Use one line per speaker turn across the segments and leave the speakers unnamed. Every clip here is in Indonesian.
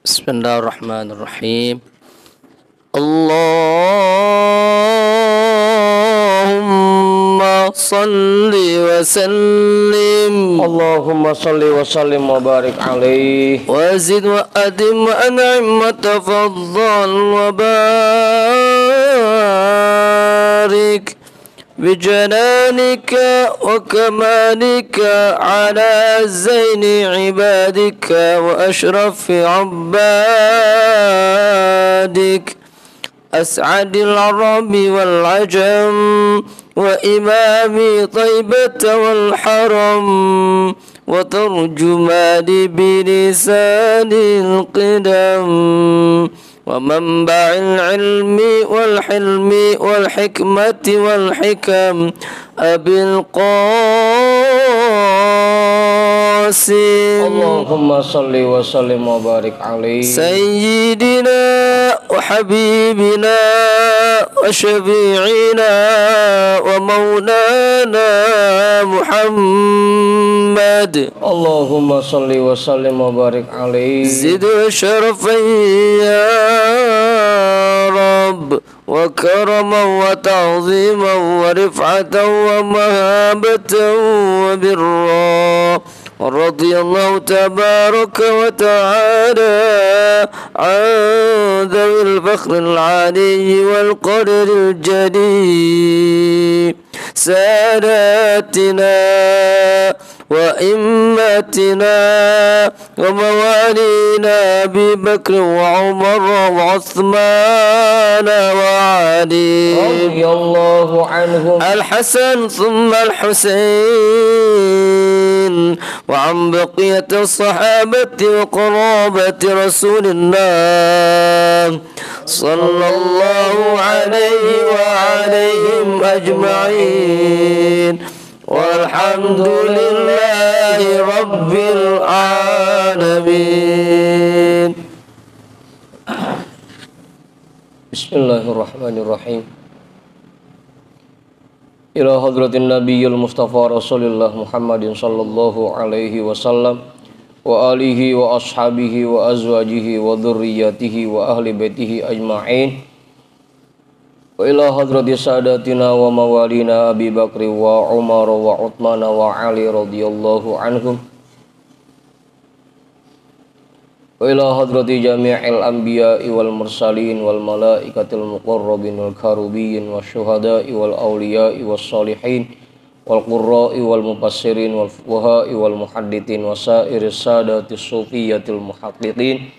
Bismillahirrahmanirrahim. Allahumma salli wa sallim.
Allahumma salli wa sallim wa barik alaihi.
Wa zid wa adim wa an'im wa tafaddal wa barik بجلالك وكمالك على زين عبادك وأشرف عبادك أسعد العرب والعجم وإمام طيبة والحرم وترجمان بلسان القدم ومنبع العلم والحلم والحكمة والحكم أبي القاسم
اللهم صل وسلم وبارك عليه
سيدنا وحبيبنا وشفيعنا ومولانا محمد
اللهم صل وسلم وبارك عليه
زد شرفا يا رب وكرما وتعظيما ورفعة ومهابة وبرا ورضي الله تبارك وتعالى عن ذوي الفخر العالي والقدر الجليل ساداتنا وإمتنا وموالينا أبي بكر وعمر وعثمان وعلي
رضي الله عنهم
الحسن ثم الحسين وعن بقية الصحابة وقرابة رسول الله صلى الله عليه وعليهم أجمعين والحمد لله رب العالمين.
Bismillahirrahmanirrahim. Ila hadratin nabiyil mustafa rasulillah Muhammadin sallallahu alaihi wasallam wa alihi wa ashabihi wa azwajihi wa dhurriyyatihi wa ahli baitihi ajma'in. Wa ila hadrati sadatina wa mawalina Abi Bakri wa Umar wa Uthman wa Ali radhiyallahu anhum. Wa ila hadrati jami'il anbiya'i wal mursalin wal malaikatil muqarrabin wal karubiyyin wasyuhada'i wal awliya'i was salihin wal qurra'i wal mufassirin wal fuqaha'i wal muhaddithin wa sa'iris sadatis sufiyyatil muhaqqiqin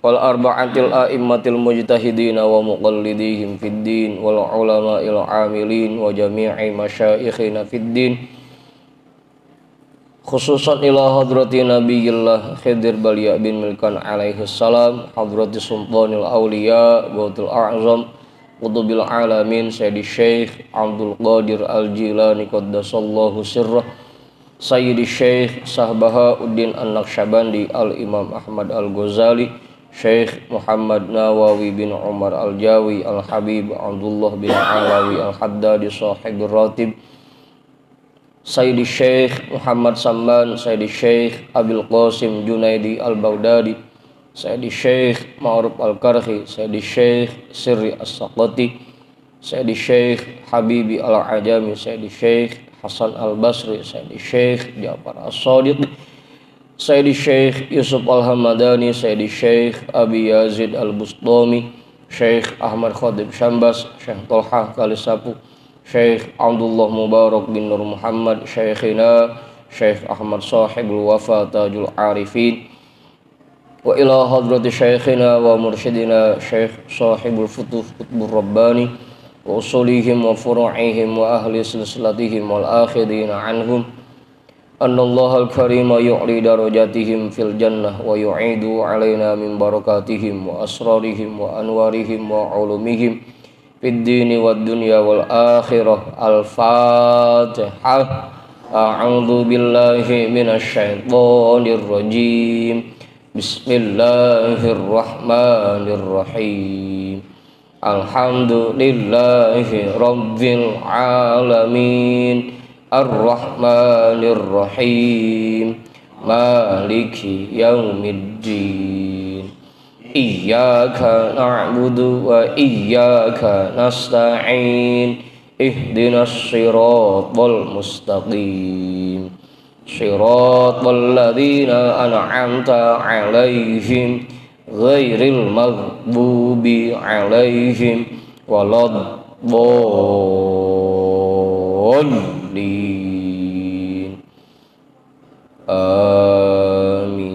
wal arba'atil a'immatil mujtahidin wa muqallidihim fid din wal ulama'il amilin wa jami'i masyayikhina fid din khususan ila hadrati nabiyillah Khidir Balya bin Milkan alaihi salam hadrati sultanil awliya bautul a'zam qutubil alamin sayyidi syekh Abdul Qadir al-Jilani qaddasallahu sirrah sayyidi syekh Sahbahauddin an-Naqsyabandi al-Imam Ahmad al-Ghazali Syekh Muhammad Nawawi bin Umar al-Jawi al-Habib Abdullah bin Alawi al-Haddadi sahibir ratib Sayyidi Syekh Muhammad Samban Sayyidi Syekh Abil Qasim Junaidi al-Baghdadi Sayyidi Syekh Ma'ruf al-Karhi Sayyidi Syekh Sirri as-Saqati Sayyidi Syekh Habibi al-Ajami Sayyidi Syekh Hasan al-Basri Sayyidi Syekh Ja'far as-Sadiq Sayyidi Syekh Yusuf Al-Hamadani Sayyidi Syekh Abi Yazid Al-Bustami Syekh Ahmad Khatib Syambas Syekh Tolhah Kalisapu Syekh Abdullah Mubarak bin Nur Muhammad Syekhina Syekh Ahmad Sahibul Wafa Tajul Arifin wa ila hadrati Syekhina wa mursyidina Syekh Sahibul Futuh Qutbur Rabbani wa usulihim wa furu'ihim wa ahli silsilatihim wal akhidina anhum Annallaha al-karima yu'li darajatihim fil jannah wa yu'idu alaina min barakatihim wa asrarihim wa anwarihim wa ulumihim fid dini wad dunya wal akhirah. Al-Fatihah. A'udzu billahi minasy syaithanir rajim. Bismillahirrahmanirrahim. Alhamdulillahi rabbil alamin. Ar-Rahmanir Rahim Maliki Yaumiddin Iyyaka na'budu wa iyyaka nasta'in. Ihdinas siratal mustaqim. Siratal ladzina an'amta 'alaihim ghairil maghdubi alaihim waladdallin. Amin.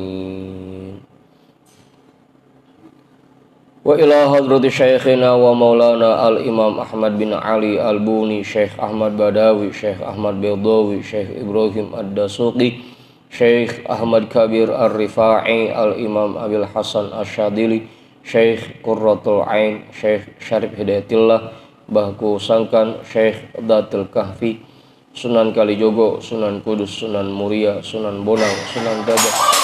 Wa ila hadrati syekhina wa maulana al-imam Ahmad bin Ali al-Buni, Syekh Ahmad Badawi, Syekh Ahmad Bedawi, Syekh Ibrahim Ad-Dasuqi, Syekh Ahmad Kabir Ar-Rifa'i, al-imam Abil Hasan Asyadili, Syekh Qurratul Ain, Syekh Syarif Hidayatillah, Bahku Sangkan, Syekh Datul Kahfi, Sunan Kalijogo, Sunan Kudus, Sunan Muria, Sunan Bonang, Sunan Gajah,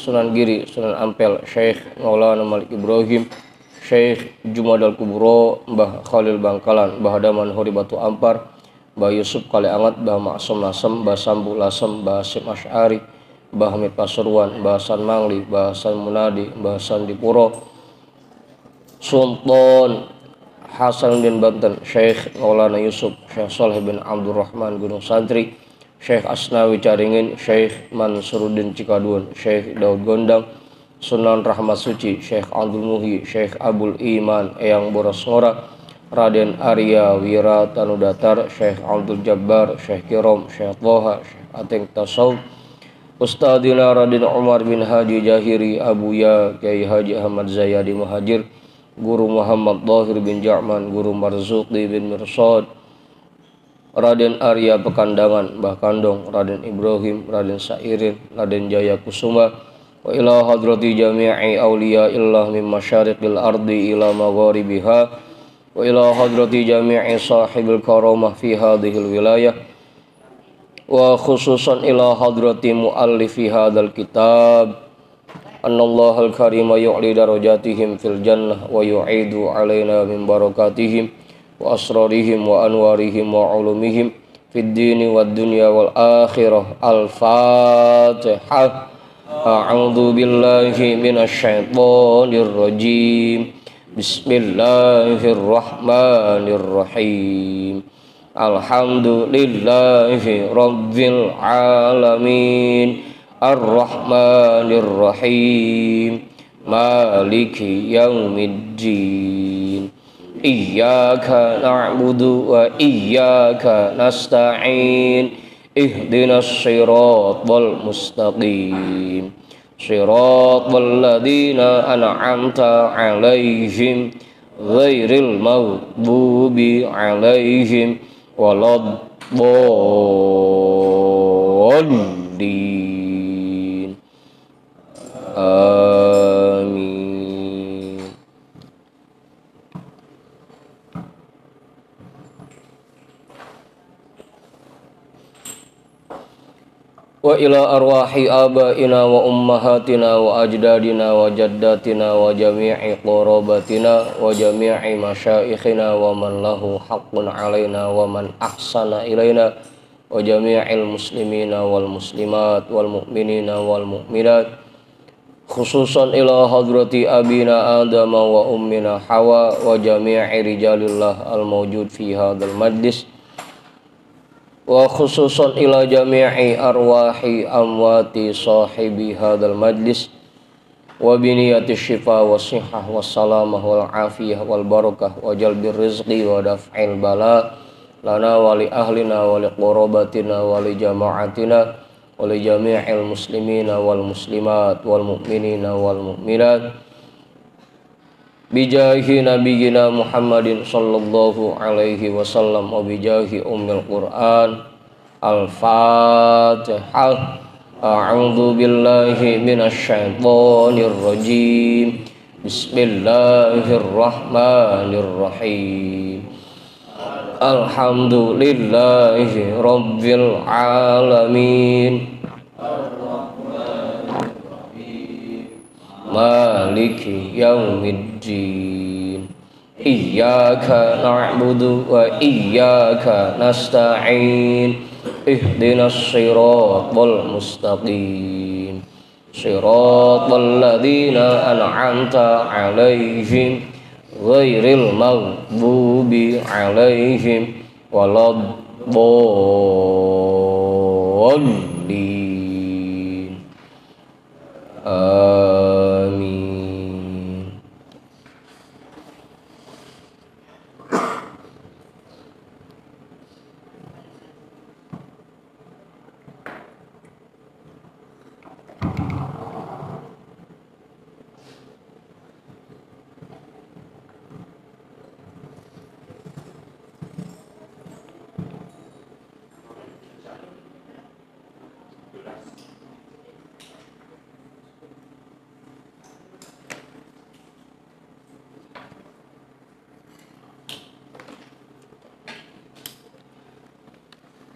Sunan Giri, Sunan Ampel, Syekh Maulana Malik Ibrahim, Syekh Jumadal Kubro, Mbah Khalil Bangkalan, Mbah Daman Hori Batu Ampar, Mbah Yusuf Kale Angat, Mbah Maksum Lasem, Mbah Sambu Lasem, Mbah Hasim Asy'ari, Mbah Hamid Pasuruan, Mbah Hasan Mangli, Mbah Hasan Munadi, Mbah Hasan Dipuro, Sultan Hasanuddin Banten, Syekh Maulana Yusuf, Syekh Saleh bin Abdurrahman Gunung Santri, Syekh Asnawi Caringin, Syekh Mansuruddin Cikadun, Syekh Daud Gondang, Sunan Rahmat Suci, Syekh Abdul Muhi, Syekh Abul Iman Eyang Boros Ngora, Raden Arya Wira Tanudatar, Syekh Abdul Jabbar, Syekh Kirom, Syekh Toha, Syekh Ateng Tasawuf, Ustadzina Raden Umar bin Haji Jahiri, Abuya Kiai Haji Ahmad Zayadi Muhajir, Guru Muhammad Dhahir bin Ja'man, Guru Marzuqi bin Mirsad, Raden Arya Pekandangan, Mbah Kandong, Raden Ibrahim, Raden Sairin, Raden Jaya Kusuma, wa ila hadrati jami'i awliya illah min masyariqil ardi ila magharibiha, wa ila hadrati jami'i sahibil karamah fi hadhil wilayah, wa khususan ila hadrati muallifi hadal kitab, annallahal karima yu'li darajatihim fil jannah wa yu'idu alaina min barakatihim wa asrarihim wa anwarihim wa ulumihim fid dini wad dunya wal akhirah. Al-Fatihah. A'udzu billahi minasy syaithanir rajim. Bismillahirrahmanirrahim. Alhamdulillahi rabbil alamin. Ar-Rahmanir Rahim. Maliki yaumiddin. Iyyaka na'budu wa iyyaka nasta'in. Ihdinas siratal mustaqim. Siratal ladzina an'amta 'alaihim ghairil maghdubi alaihim waladdallin. Amin. Wa ila arwahi abaina wa ummahatina wa ajdadina wa jaddatina wa jami'i qarabatina wa jami'i masyaikhina wa man lahu haqqun alaina wa man ahsana ilaina wa jami'il muslimina wal muslimat wal mu'minina wal mu'minat, khususan ila hadrati abina Adam wa ummina Hawa wa jami'i rijalillah al mawjud fi hadzal majlis, wa khususan ila jami'i arwahi amwati sahibi hadzal majlis wa biniyati syifa wa sihhah wa salamah wal afiyah wal barakah wa jalbir rizqi wa daf'il bala lana wa li ahlina wa li qurabatina wa li jama'atina wa li jami'il muslimina wal muslimat wal mu'minina wal mu'minat bijahi nabiyyina Muhammadin sallallahu alaihi wasallam wa bijahi ummil Qur'an. Al-Fatihah. A'udzu billahi minasy syaithanir rajim. Bismillahirrahmanirrahim. Alhamdulillahi rabbil alamin. Maliki yaumiddin. Iyyaka na'budu wa iyyaka nasta'in. ihdinas siratal mustaqim siratal ladzina an'amta 'alaihim ghairil maghdubi 'alaihim waladdallin. Amin.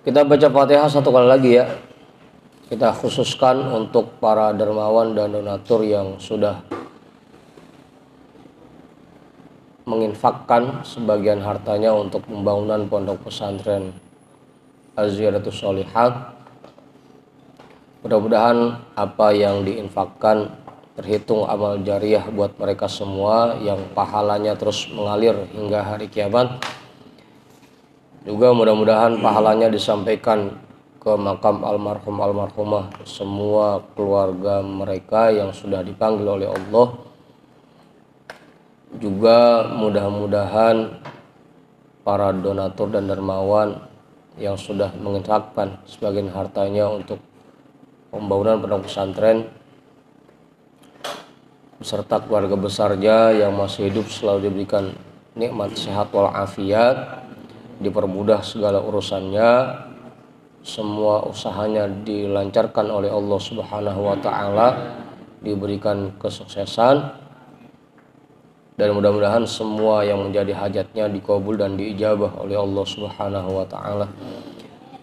Kita baca Fatihah satu kali lagi ya. Kita khususkan untuk para dermawan dan donatur yang sudah menginfakkan sebagian hartanya untuk pembangunan pondok pesantren Az-Ziyadatus Shalihat. Mudah-mudahan apa yang diinfakkan terhitung amal jariah buat mereka semua yang pahalanya terus mengalir hingga hari kiamat. Juga mudah-mudahan pahalanya disampaikan ke makam almarhum almarhumah semua keluarga mereka yang sudah dipanggil oleh Allah. Juga mudah-mudahan para donatur dan dermawan yang sudah menginfakkan sebagian hartanya untuk pembangunan pondok pesantren beserta keluarga besarnya yang masih hidup selalu diberikan nikmat sehat walafiat, dipermudah segala urusannya, semua usahanya dilancarkan oleh Allah Subhanahu wa taala, diberikan kesuksesan, dan mudah-mudahan semua yang menjadi hajatnya dikabul dan diijabah oleh Allah Subhanahu wa taala.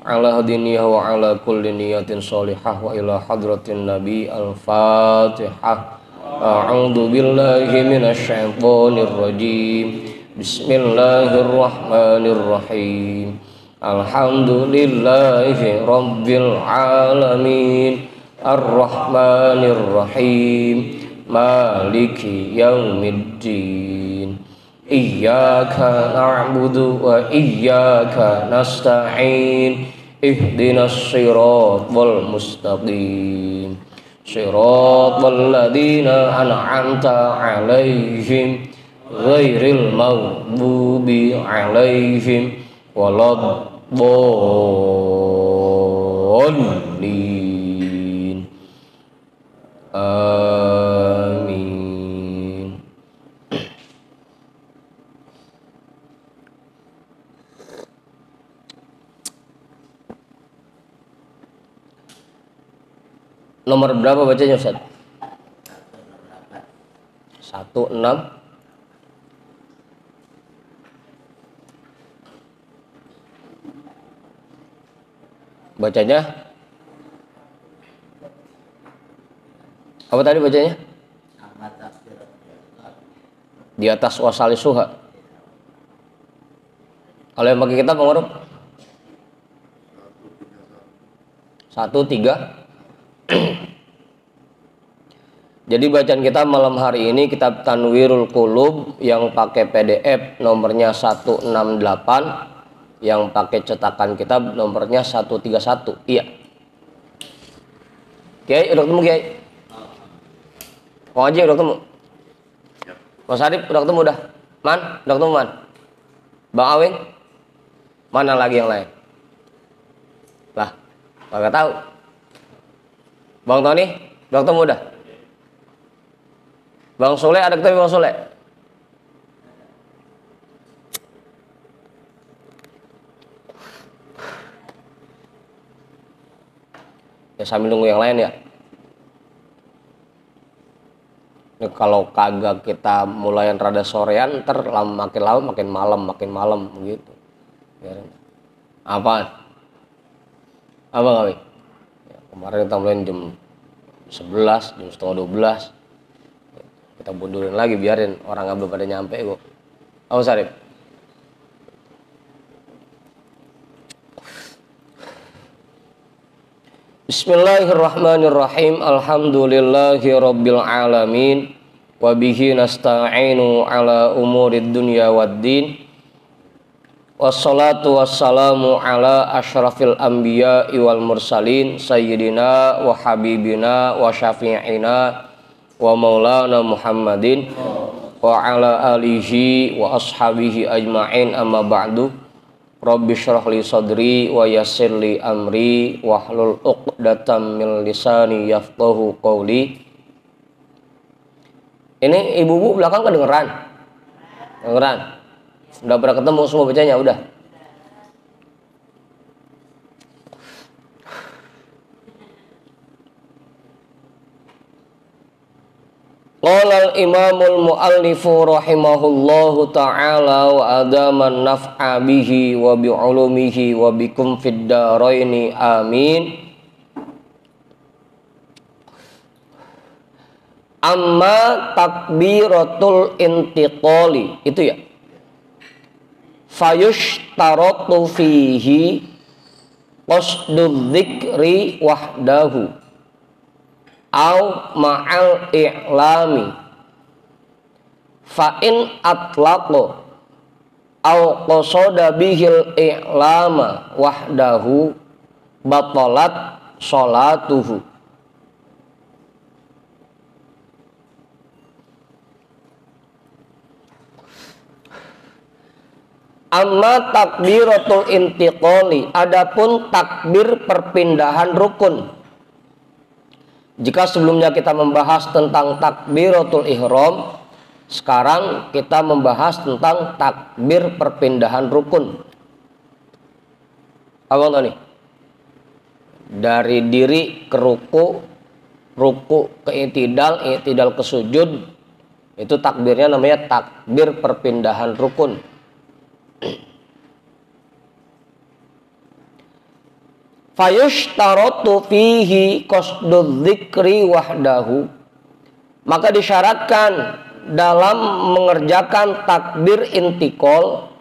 Ala hadiniyah wa ala kulli niyatin sholihah wa ila hadratin nabi al-fatihah. A'udzu billahi minasy syaithanir rajim. Bismillahirrahmanirrahim. Alhamdulillahi rabbil alamin. Ar-Rahmanir-Rahim. Maliki yaumiddin. Iyyaka na'budu wa iyyaka nasta'in. Ihdinas siratal mustaqim siratal ladzina an'amta 'alaihim ghairil maghdubi 'alaihim waladdallin. Amin. Nomor berapa bacanya Ustaz? 16. Bacanya apa tadi bacanya? Di atas wasali suha. Kalau yang pakai kitab mengurut 1, 3. Jadi bacaan kita malam hari ini kitab Tanwirul Qulub yang pakai PDF nomornya 168, yang pakai cetakan kitab nomornya 131. Iya. Kiai udah ketemu Kiai? Kong Haji udah ketemu? Mas Arif udah ketemu udah? Man? Udah ketemu Man? Bang Awing? Mana lagi yang lain? Lah, kagak tahu. Bang Tony udah ketemu udah? Bang Sule ada ketemu Bang Sule? Ya sambil nunggu yang lain ya. Ini kalau kagak kita mulayan rada sorean, ntar makin lama makin malam begitu. Apa? Apa Ngawi? Ya, kemarin kita mulai jam 11, jam setengah 12. Kita mundurin lagi, biarin orang nggak belum pada nyampe kok. Apa Sarip? Bismillahirrahmanirrahim. Alhamdulillahi rabbil alamin. Wa bihi nasta'inu ala umurid dunya waddin. Wassalatu wassalamu ala asyrafil anbiya'i wal mursalin sayyidina wa habibina wa syafi'ina wa maulana Muhammadin wa ala alihi wa ashabihi ajma'in, amma ba'du. Rabbi syrah li sadri wa yassir li amri wahlul 'uqdatam min lisani yafqahu qawli. Ini ibu-ibu belakang kedengeran? Kedengeran? Udah pernah ketemu semua bacanya udah? Qala al-imamul muallifu rahimahullahu ta'ala wa adaman naf'a bihi wa bi'ulumihi wa bikum fid daraini amin. Amma takbiratul intiqali itu ya. Fayushtaratu fihi qasdudz dzikri wahdahu au ma'al i'lami fa in atlaqo au qasada bihil i'lama wahdahu batalat sholatuhu. Amma takbiratul intiqali, adapun takbir perpindahan rukun. Jika sebelumnya kita membahas tentang takbiratul ihram, sekarang kita membahas tentang takbir perpindahan rukun. Apa nih? Dari diri ke ruku, ruku ke i'tidal, i'tidal ke sujud, itu takbirnya namanya takbir perpindahan rukun. Fayushtaratu fihi qasdudz dzikri wahdahu, maka disyaratkan dalam mengerjakan takbir intikal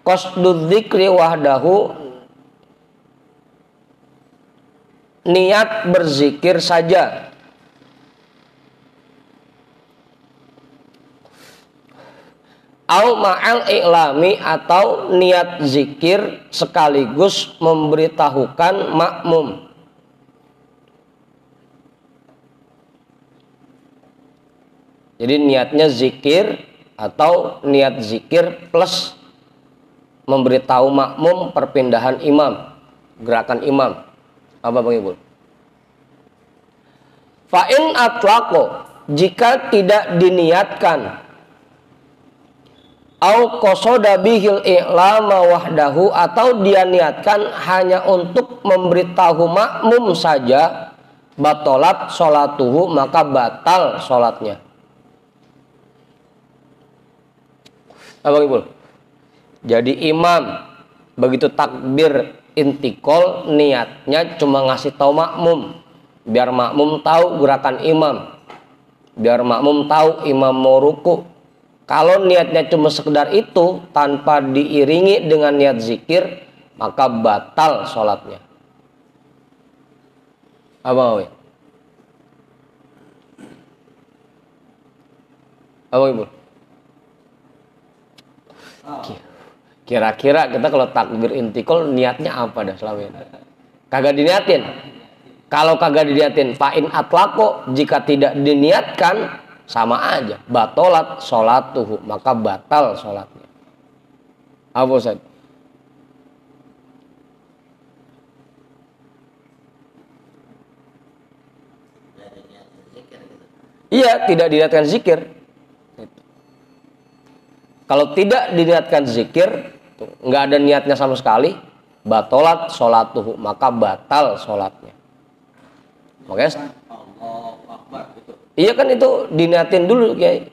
qasdudz dzikri wahdahu, niat berzikir saja. Au ma'al i'lami, atau niat zikir sekaligus memberitahukan makmum. Jadi niatnya zikir atau niat zikir plus memberitahu makmum perpindahan imam, gerakan imam. Apa Bang Ibu? Fa in atlaqo, jika tidak diniatkan, au qasada bihil i'lama wahdahu, atau dia niatkan hanya untuk memberitahu makmum saja, batalat sholatuhu, maka batal sholatnya. Abang Ibu, jadi imam begitu takbir intikal, niatnya cuma ngasih tahu makmum biar makmum tahu gerakan imam, biar makmum tahu imam mau ruku. Kalau niatnya cuma sekedar itu tanpa diiringi dengan niat zikir, maka batal sholatnya. Apa Ibu? Kira-kira kita kalau takbir intikal niatnya apa dah selama ini? Kagak diniatin. Kalau kagak diniatin, fa'in atlaqo, jika tidak diniatkan, sama aja, batolat sholatuhu, maka batal sholatnya. Apa Ustaz? Iya, tidak diniatkan zikir. Kalau tidak diniatkan zikir, nggak ada niatnya sama sekali, batolat sholatuhu, maka batal sholatnya. Oke? Iya kan, itu diniatin dulu Kiai.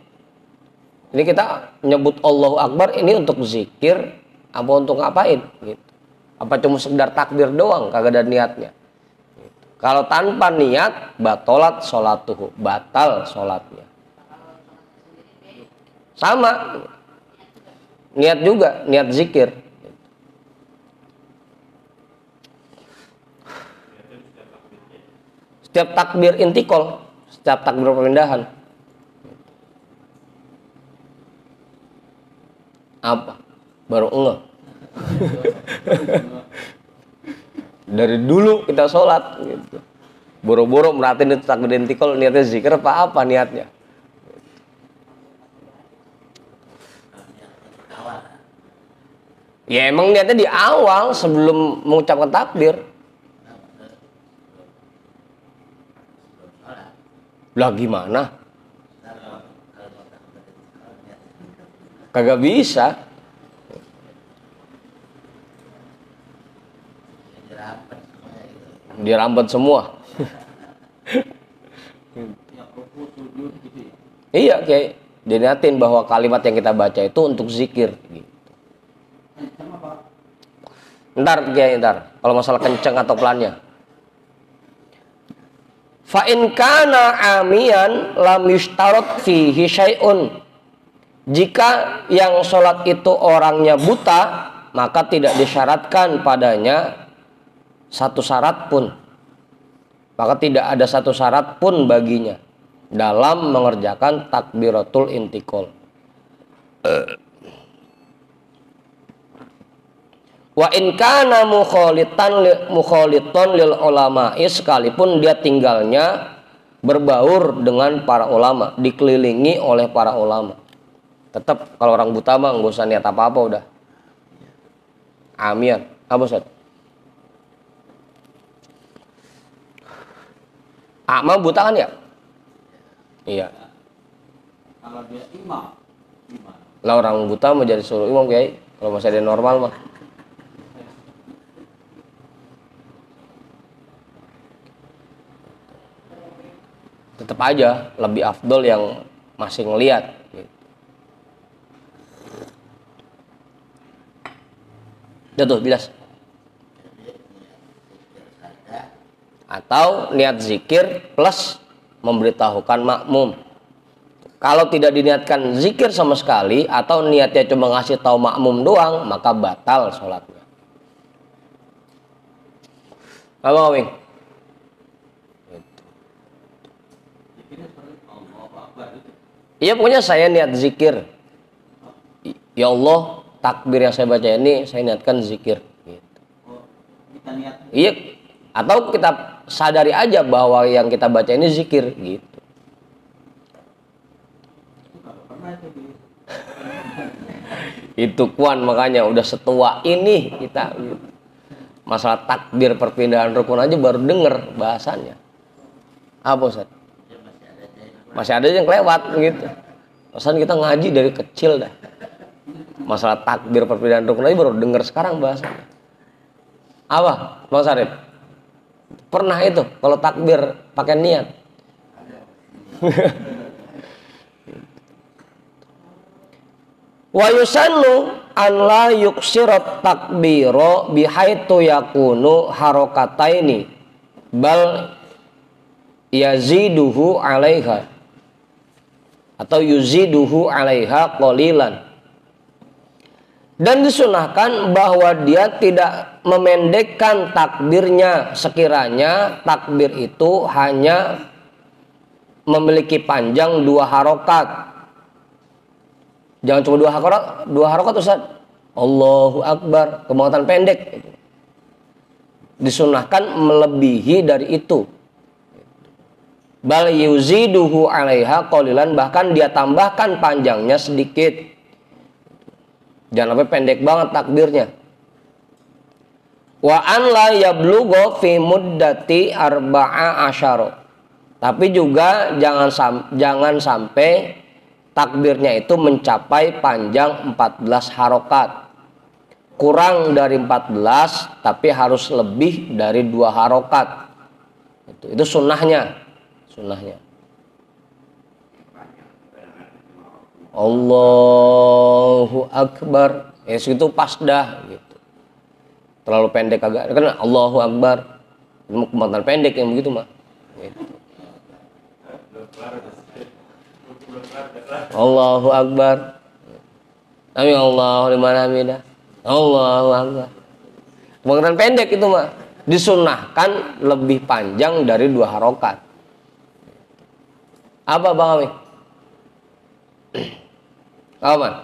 Ini kita nyebut Allahu Akbar ini untuk zikir apa untuk ngapain gitu. Apa cuma sekedar takbir doang, kagak ada niatnya. Gitu. Kalau tanpa niat, batolat sholatuhu, batal sholatnya. Sama niat juga, niat zikir. Setiap takbir intikal, setiap takbir perpindahan. Apa? Baru enggak. Dari dulu kita sholat gitu. Boro-boro merhatiin itu takbir intikal, niatnya zikir apa niatnya? Ya emang niatnya di awal sebelum mengucapkan takbir. Lah gimana? Kagak bisa. Dirampet semua. Iya, kayak diniatin bahwa kalimat yang kita baca itu untuk zikir gitu. Ntar kalau masalah kenceng atau pelannya. Fa in kana amiyan lam yushtarat fihi syai'un. Jika yang sholat itu orangnya buta, maka tidak disyaratkan padanya satu syarat pun. Maka tidak ada satu syarat pun baginya dalam mengerjakan takbiratul intikal. Wa in kana mukhalitan lil ulama'i, sekalipun dia tinggalnya berbaur dengan para ulama, dikelilingi oleh para ulama. Tetap kalau orang buta mah enggak usah niat apa-apa udah. Amin. Apa Ustaz? Ama buta kan ya? Iya.
Kalau dia imam,
Lah orang buta mau jadi suruh imam Kiai, kalau masih ada normal mah. Tetap aja lebih afdol yang masih ngelihat gitu. Udah tuh bilas. Atau niat zikir plus memberitahukan makmum. Kalau tidak diniatkan zikir sama sekali atau niatnya cuma ngasih tahu makmum doang, maka batal sholatnya. Apa Wing? Iya pokoknya saya niat zikir. Ya Allah, takbir yang saya baca ini saya niatkan zikir. Gitu.
kita niat.
Iya. Atau kita sadari aja bahwa yang kita baca ini zikir gitu. Itu kuan makanya udah setua ini kita gitu. Masalah takbir perpindahan rukun aja baru denger bahasannya. Apa Ustaz? Masih ada yang kelewat gitu. Pesan kita ngaji dari kecil dah. Masalah takbir perpindahan rukun aja baru denger sekarang bahasannya. Apa? Bang Sarip? Pernah itu kalau takbir pakai niat. Wa yusannu an la yuksirat takbiro bihaitu yakunu harokataini bal yaziduhu alaiha atau yuziduhu alaiha qalilan. Dan disunahkan bahwa dia tidak memendekkan takbirnya sekiranya takbir itu hanya memiliki panjang 2 harokat. Jangan cuma 2 harokat Ustaz. Allahu Akbar, kemuatan pendek. Disunahkan melebihi dari itu. Bal yuziduhu alaiha qalilan, bahkan dia tambahkan panjangnya sedikit. Jangan sampai pendek banget takbirnya. Wa an la yablugha fi muddati arba'a asyara. Tapi juga jangan sampai takbirnya itu mencapai panjang 14 harokat. Kurang dari 14 tapi harus lebih dari 2 harokat. Itu sunnahnya. Allahu Akbar. Ya segitu pas dah gitu. Terlalu pendek agak kan Allahu Akbar. Itu kemuatan pendek yang begitu mah. Gitu. Allahu Akbar. Amin Allahu liman hamidah. Allahu Akbar. Kemuatan pendek itu mah. Disunnahkan lebih panjang dari 2 harokat. Apa Bang Ami? Apa Man?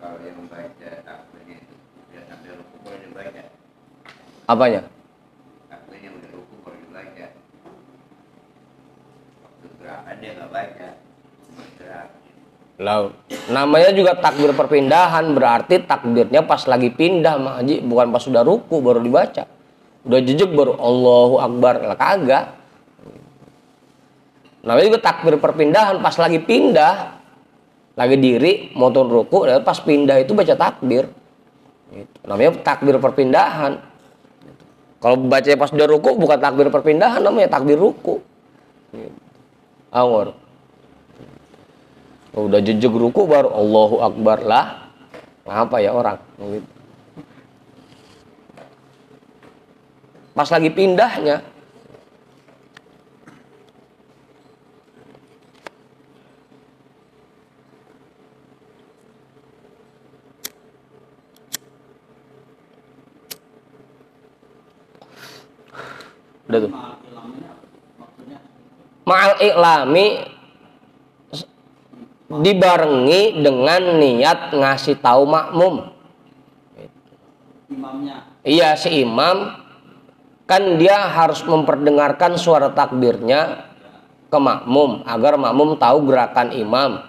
Kalau yang membaca takbirnya itu sudah sampai ruku baru dibaca.
Apanya?
Takbirnya udah ruku baru dibaca. Waktu gerakan dia nggak baca, bergerak.
Lah, namanya juga takbir perpindahan, berarti takbirnya pas lagi pindah Mak Haji, bukan pas sudah ruku baru dibaca. Udah jejeg baru Allahu Akbar, lah kagak. Namanya juga takbir perpindahan, pas lagi pindah, lagi diri, mau turun ruku, dan pas pindah itu baca takbir. Namanya takbir perpindahan. Kalau baca pas sudah ruku bukan takbir perpindahan, namanya takbir ruku. Awal. Udah jejeg ruku baru Allahu Akbar, lah apa ya orang gitu. Pas lagi pindahnya udah tuh ma'al iklami dibarengi dengan niat ngasih tahu makmum.
Imamnya.
Iya, si imam kan dia harus memperdengarkan suara takbirnya ke makmum agar makmum tahu gerakan imam.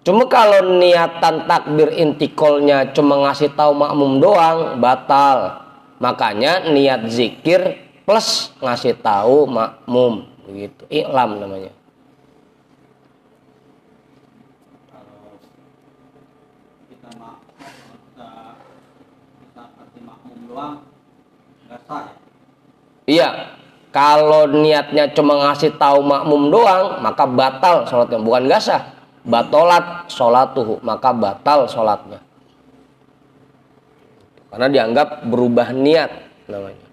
Cuma kalau niatan takbir intikolnya cuma ngasih tahu makmum doang, batal. Makanya niat zikir plus ngasih tahu makmum, begitu. Iklam namanya.
Nggak sah ya?
Iya, kalau niatnya cuma ngasih tahu makmum doang, maka batal sholatnya. Bukan nggak sah, batolat sholatuhu, maka batal sholatnya. Karena dianggap berubah niat namanya.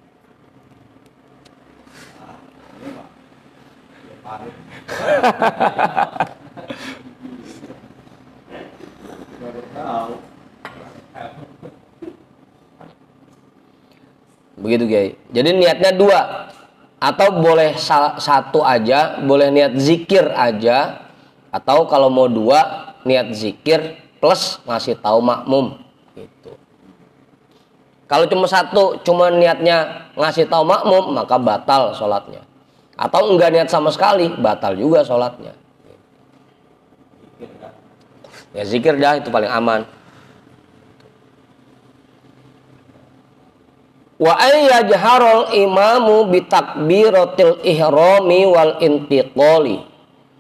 Begitu Kiai. Jadi niatnya 2, atau boleh satu aja, boleh niat zikir aja, atau kalau mau 2 niat zikir plus ngasih tahu makmum gitu. Kalau cuma satu, cuma niatnya ngasih tahu makmum, maka batal sholatnya. Atau enggak niat sama sekali, batal juga sholatnya. Ya zikir dah, itu paling aman. Wa ayyajharul imamu bitakbiratil ihrami wal intiqali,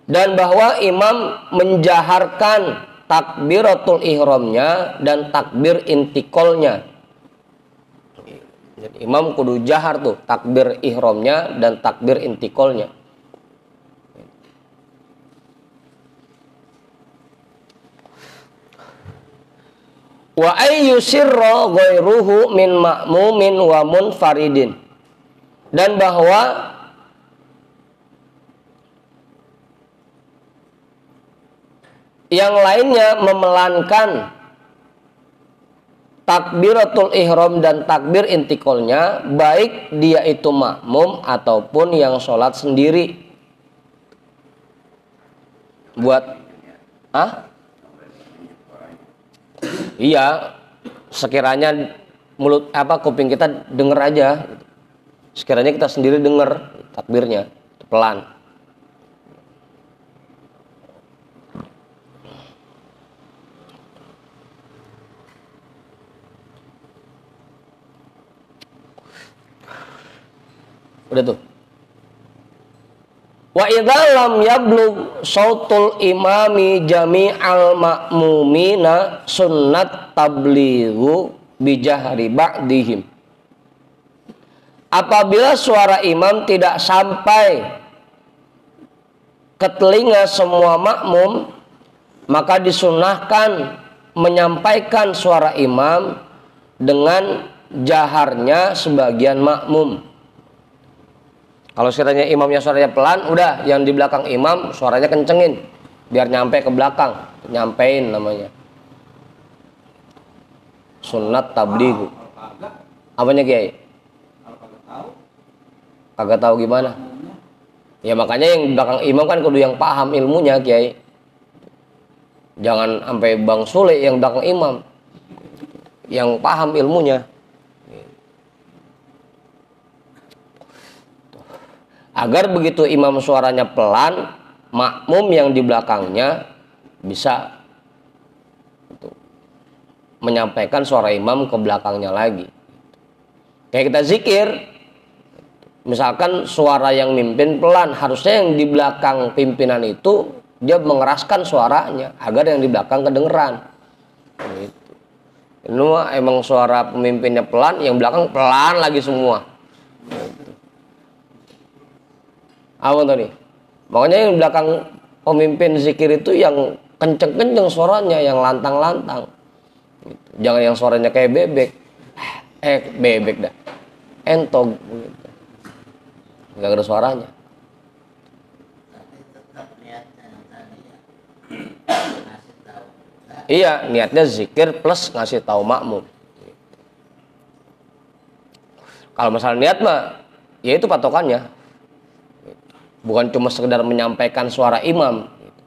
dan bahwa imam menjaharkan takbiratul ihramnya dan takbir intiqalnya. Jadi imam kudu jahar tuh takbir ihramnya dan takbir intiqalnya. Wa ayyusirra ghairuhu min ma'mumin wa munfaridin, dan bahwa yang lainnya memelankan takbiratul ihram dan takbir intiqalnya, baik dia itu makmum ataupun yang sholat sendiri. Buat iya, sekiranya mulut kuping kita denger aja. Sekiranya kita sendiri denger takbirnya pelan. Udah tuh. Wa idza lam yablugh sautul imami jami'al ma'mumina sunnat tablighu bijahri ba'dihim. Apabila suara imam tidak sampai ke telinga semua makmum, maka disunahkan menyampaikan suara imam dengan jaharnya sebagian makmum. Kalau sekiranya imamnya suaranya pelan, udah yang di belakang imam suaranya kencengin biar nyampe ke belakang, nyampein namanya. Sunnat tablighu.
kagak.
Apanya Kiai?
Kalau kagak tahu,
Kagak tahu gimana?
umumnya.
Ya makanya yang di belakang imam kan kudu yang paham ilmunya Kiai. Jangan sampai Bang Sule yang belakang imam yang paham ilmunya. Agar begitu imam suaranya pelan, makmum yang di belakangnya bisa menyampaikan suara imam ke belakangnya lagi. Kayak kita zikir, misalkan suara yang mimpin pelan, harusnya yang di belakang pimpinan itu dia mengeraskan suaranya agar yang di belakang kedengeran. Gitu. Ini mah emang suara pemimpinnya pelan, yang belakang pelan lagi semua. Gitu. Apa tadi? Makanya yang belakang pemimpin zikir itu yang kenceng-kenceng suaranya, yang lantang-lantang. Gitu. Jangan yang suaranya kayak bebek. Bebek dah. Entog. Gitu. Nggak ada suaranya.
Tapi tetap niatnya yang tadi ya, ngasih tahu.
Iya, niatnya zikir plus ngasih tahu makmum. Gitu. Kalau masalah niat mah, ya itu patokannya. Bukan cuma sekedar menyampaikan suara imam, gitu.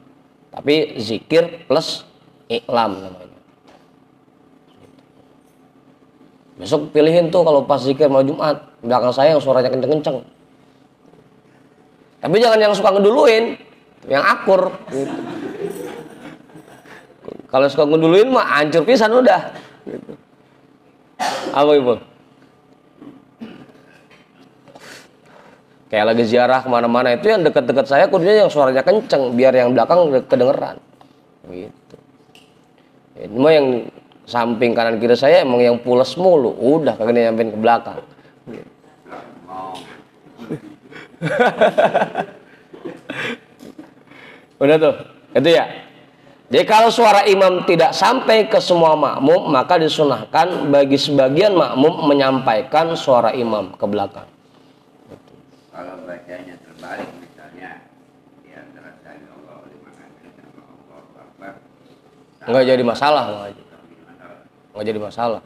Tapi zikir plus iklam namanya. Besok pilihin tuh kalau pas zikir mau Jumat, belakang saya yang suaranya kenceng-kenceng. Tapi jangan yang suka ngeduluin, yang akur. Gitu. Kalau suka ngeduluin mah hancur pisan udah. Gitu. Apa Ibu? Kayak lagi ziarah kemana-mana itu yang deket-deket saya kudunya yang suaranya kenceng biar yang belakang kedengeran. Gitu. Ini mah yang samping kanan kiri saya emang yang pules mulu, udah kagak nyampein ke belakang. Gitu. Udah tuh, itu ya. Jadi kalau suara imam tidak sampai ke semua makmum, maka disunahkan bagi sebagian makmum menyampaikan suara imam ke belakang.
Kalau bacanya terbalik misalnya di antara sami Allahu liman hamidah sama Allahu Akbar,
Nggak jadi masalah, nggak jadi masalah.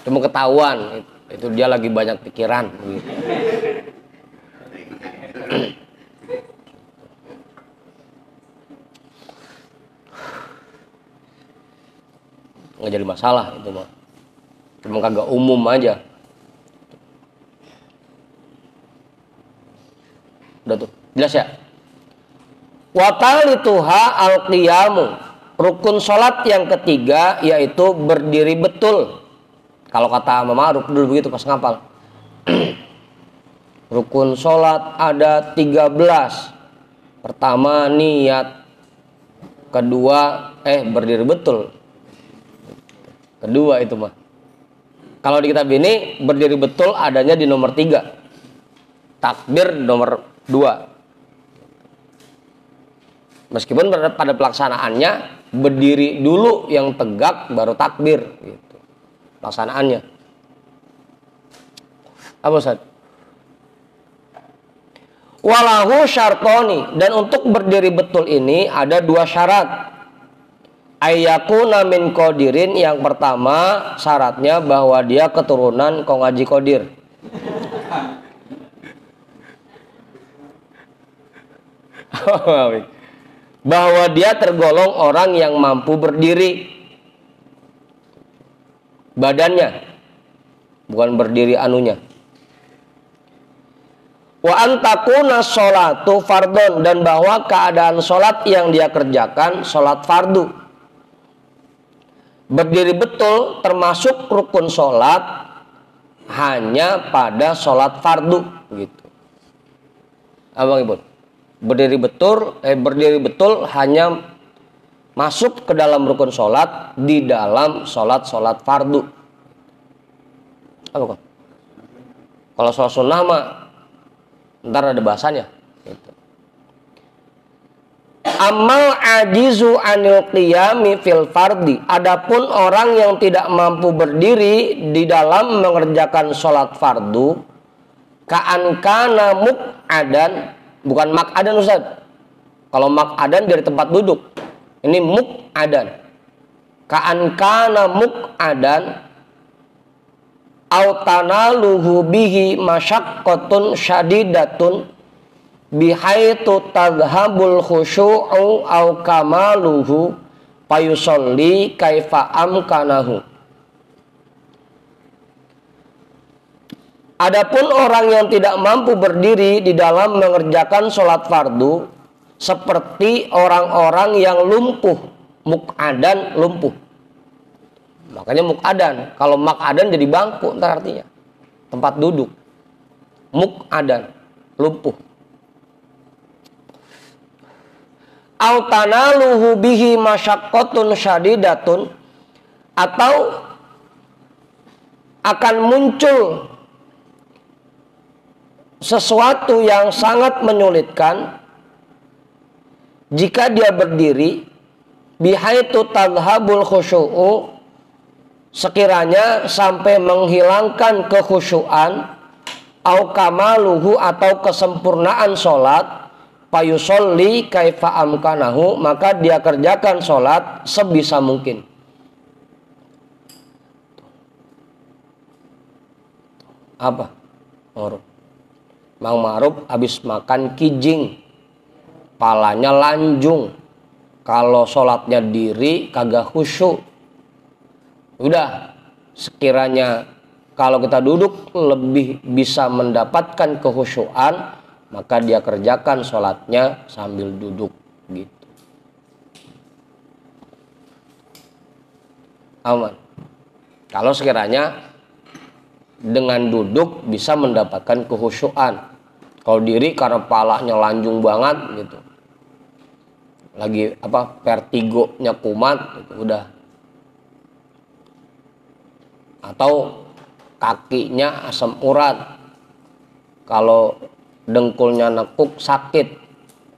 Cuma ketahuan itu dia lagi banyak pikiran. Gitu. Nggak jadi masalah itu mah. Cuma kagak umum aja. Udah tuh, jelas ya? Watalituha al-qiyamu. Rukun sholat yang ketiga yaitu berdiri betul. Kalau kata Imam Ma'ruf dulu begitu pas ngapal. Rukun sholat ada 13. Pertama niat. Kedua berdiri betul. Kedua itu mah. Kalau di kitab ini berdiri betul adanya di nomor 3. Takbir nomor 2. Meskipun pada pelaksanaannya berdiri dulu yang tegak baru takbir gitu. Pelaksanaannya. Apa Ustaz? Walahu syartoni, dan untuk berdiri betul ini ada 2 syarat. Ayyakuna min qadirin, yang pertama syaratnya bahwa dia keturunan Kongaji Qadir. Bahwa dia tergolong orang yang mampu berdiri badannya, bukan berdiri anunya. Wa antakuna sholatu fardon, dan bahwa keadaan sholat yang dia kerjakan sholat fardu. Berdiri betul termasuk rukun sholat hanya pada sholat fardu gitu. Abang Ibu, berdiri betul hanya masuk ke dalam rukun sholat di dalam sholat fardu. Apa kok? Kalau sholat sunnah mah ntar ada bahasanya. Gitu. Amal ajizu anil qiyami fil fardi. Adapun orang yang tidak mampu berdiri di dalam mengerjakan sholat fardu, ka'an kana muk'adan, bukan mak'adan Ustaz. Kalau mak'adan dari tempat duduk, ini muk'adan. ka'an kana muk'adan au tanaluhu bihi masyaqqatun syadidatun bihaitu tadhhabul khusyu'u au kamaluhu payusolli kaifa amkanahu. Adapun orang yang tidak mampu berdiri di dalam mengerjakan sholat fardu seperti orang-orang yang lumpuh, muk'adan lumpuh. Makanya muk'adan, kalau mak'adan jadi bangku ntar artinya tempat duduk. Muk'adan lumpuh. Au tanaluhu bihi masyaqqatun syadidatun, atau akan muncul sesuatu yang sangat menyulitkan jika dia berdiri, bihaitu tadhhabul khusyu'u, sekiranya sampai menghilangkan kekhusyuan, au kamaluhu, atau kesempurnaan sholat, payusolli kaifa amkanahu, maka dia kerjakan sholat sebisa mungkin. Apa? Mang Ma'ruf habis makan kijing, palanya lanjung, kalau sholatnya diri kagak khusyuk. Udah, sekiranya kalau kita duduk lebih bisa mendapatkan kekhusyuan, maka dia kerjakan sholatnya sambil duduk gitu. Aman. Kalau sekiranya dengan duduk bisa mendapatkan kekhusyuan. Kalau diri karena palanya lanjung banget gitu, lagi vertigonya kumat gitu, udah. Atau kakinya asam urat, kalau dengkulnya nekuk sakit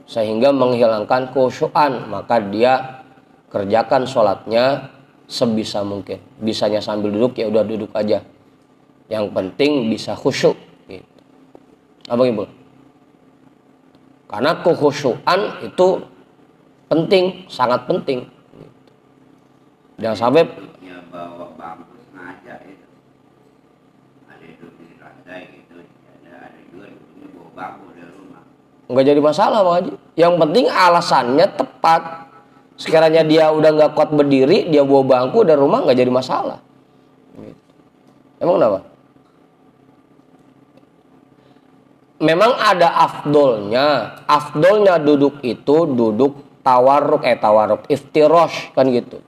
sehingga menghilangkan kekhusyuan, maka dia kerjakan sholatnya sebisa mungkin. Bisanya sambil duduk, ya udah duduk aja, yang penting bisa khusyuk gitu. Apa Ibu? Karena kekhusyuan itu penting, sangat penting. Jangan sampai
Ya bawa bangku sengaja itu. Ada duduk di lantai gitu, ada juga duduknya bawa bangku dari rumah.
nggak jadi masalah Bang Haji. Yang penting alasannya tepat. Sekiranya dia udah nggak kuat berdiri, dia bawa bangku dari rumah, nggak jadi masalah. Gitu. Emang kenapa? Memang ada afdolnya. Afdolnya duduk itu duduk tawarruk, iftirosh kan gitu.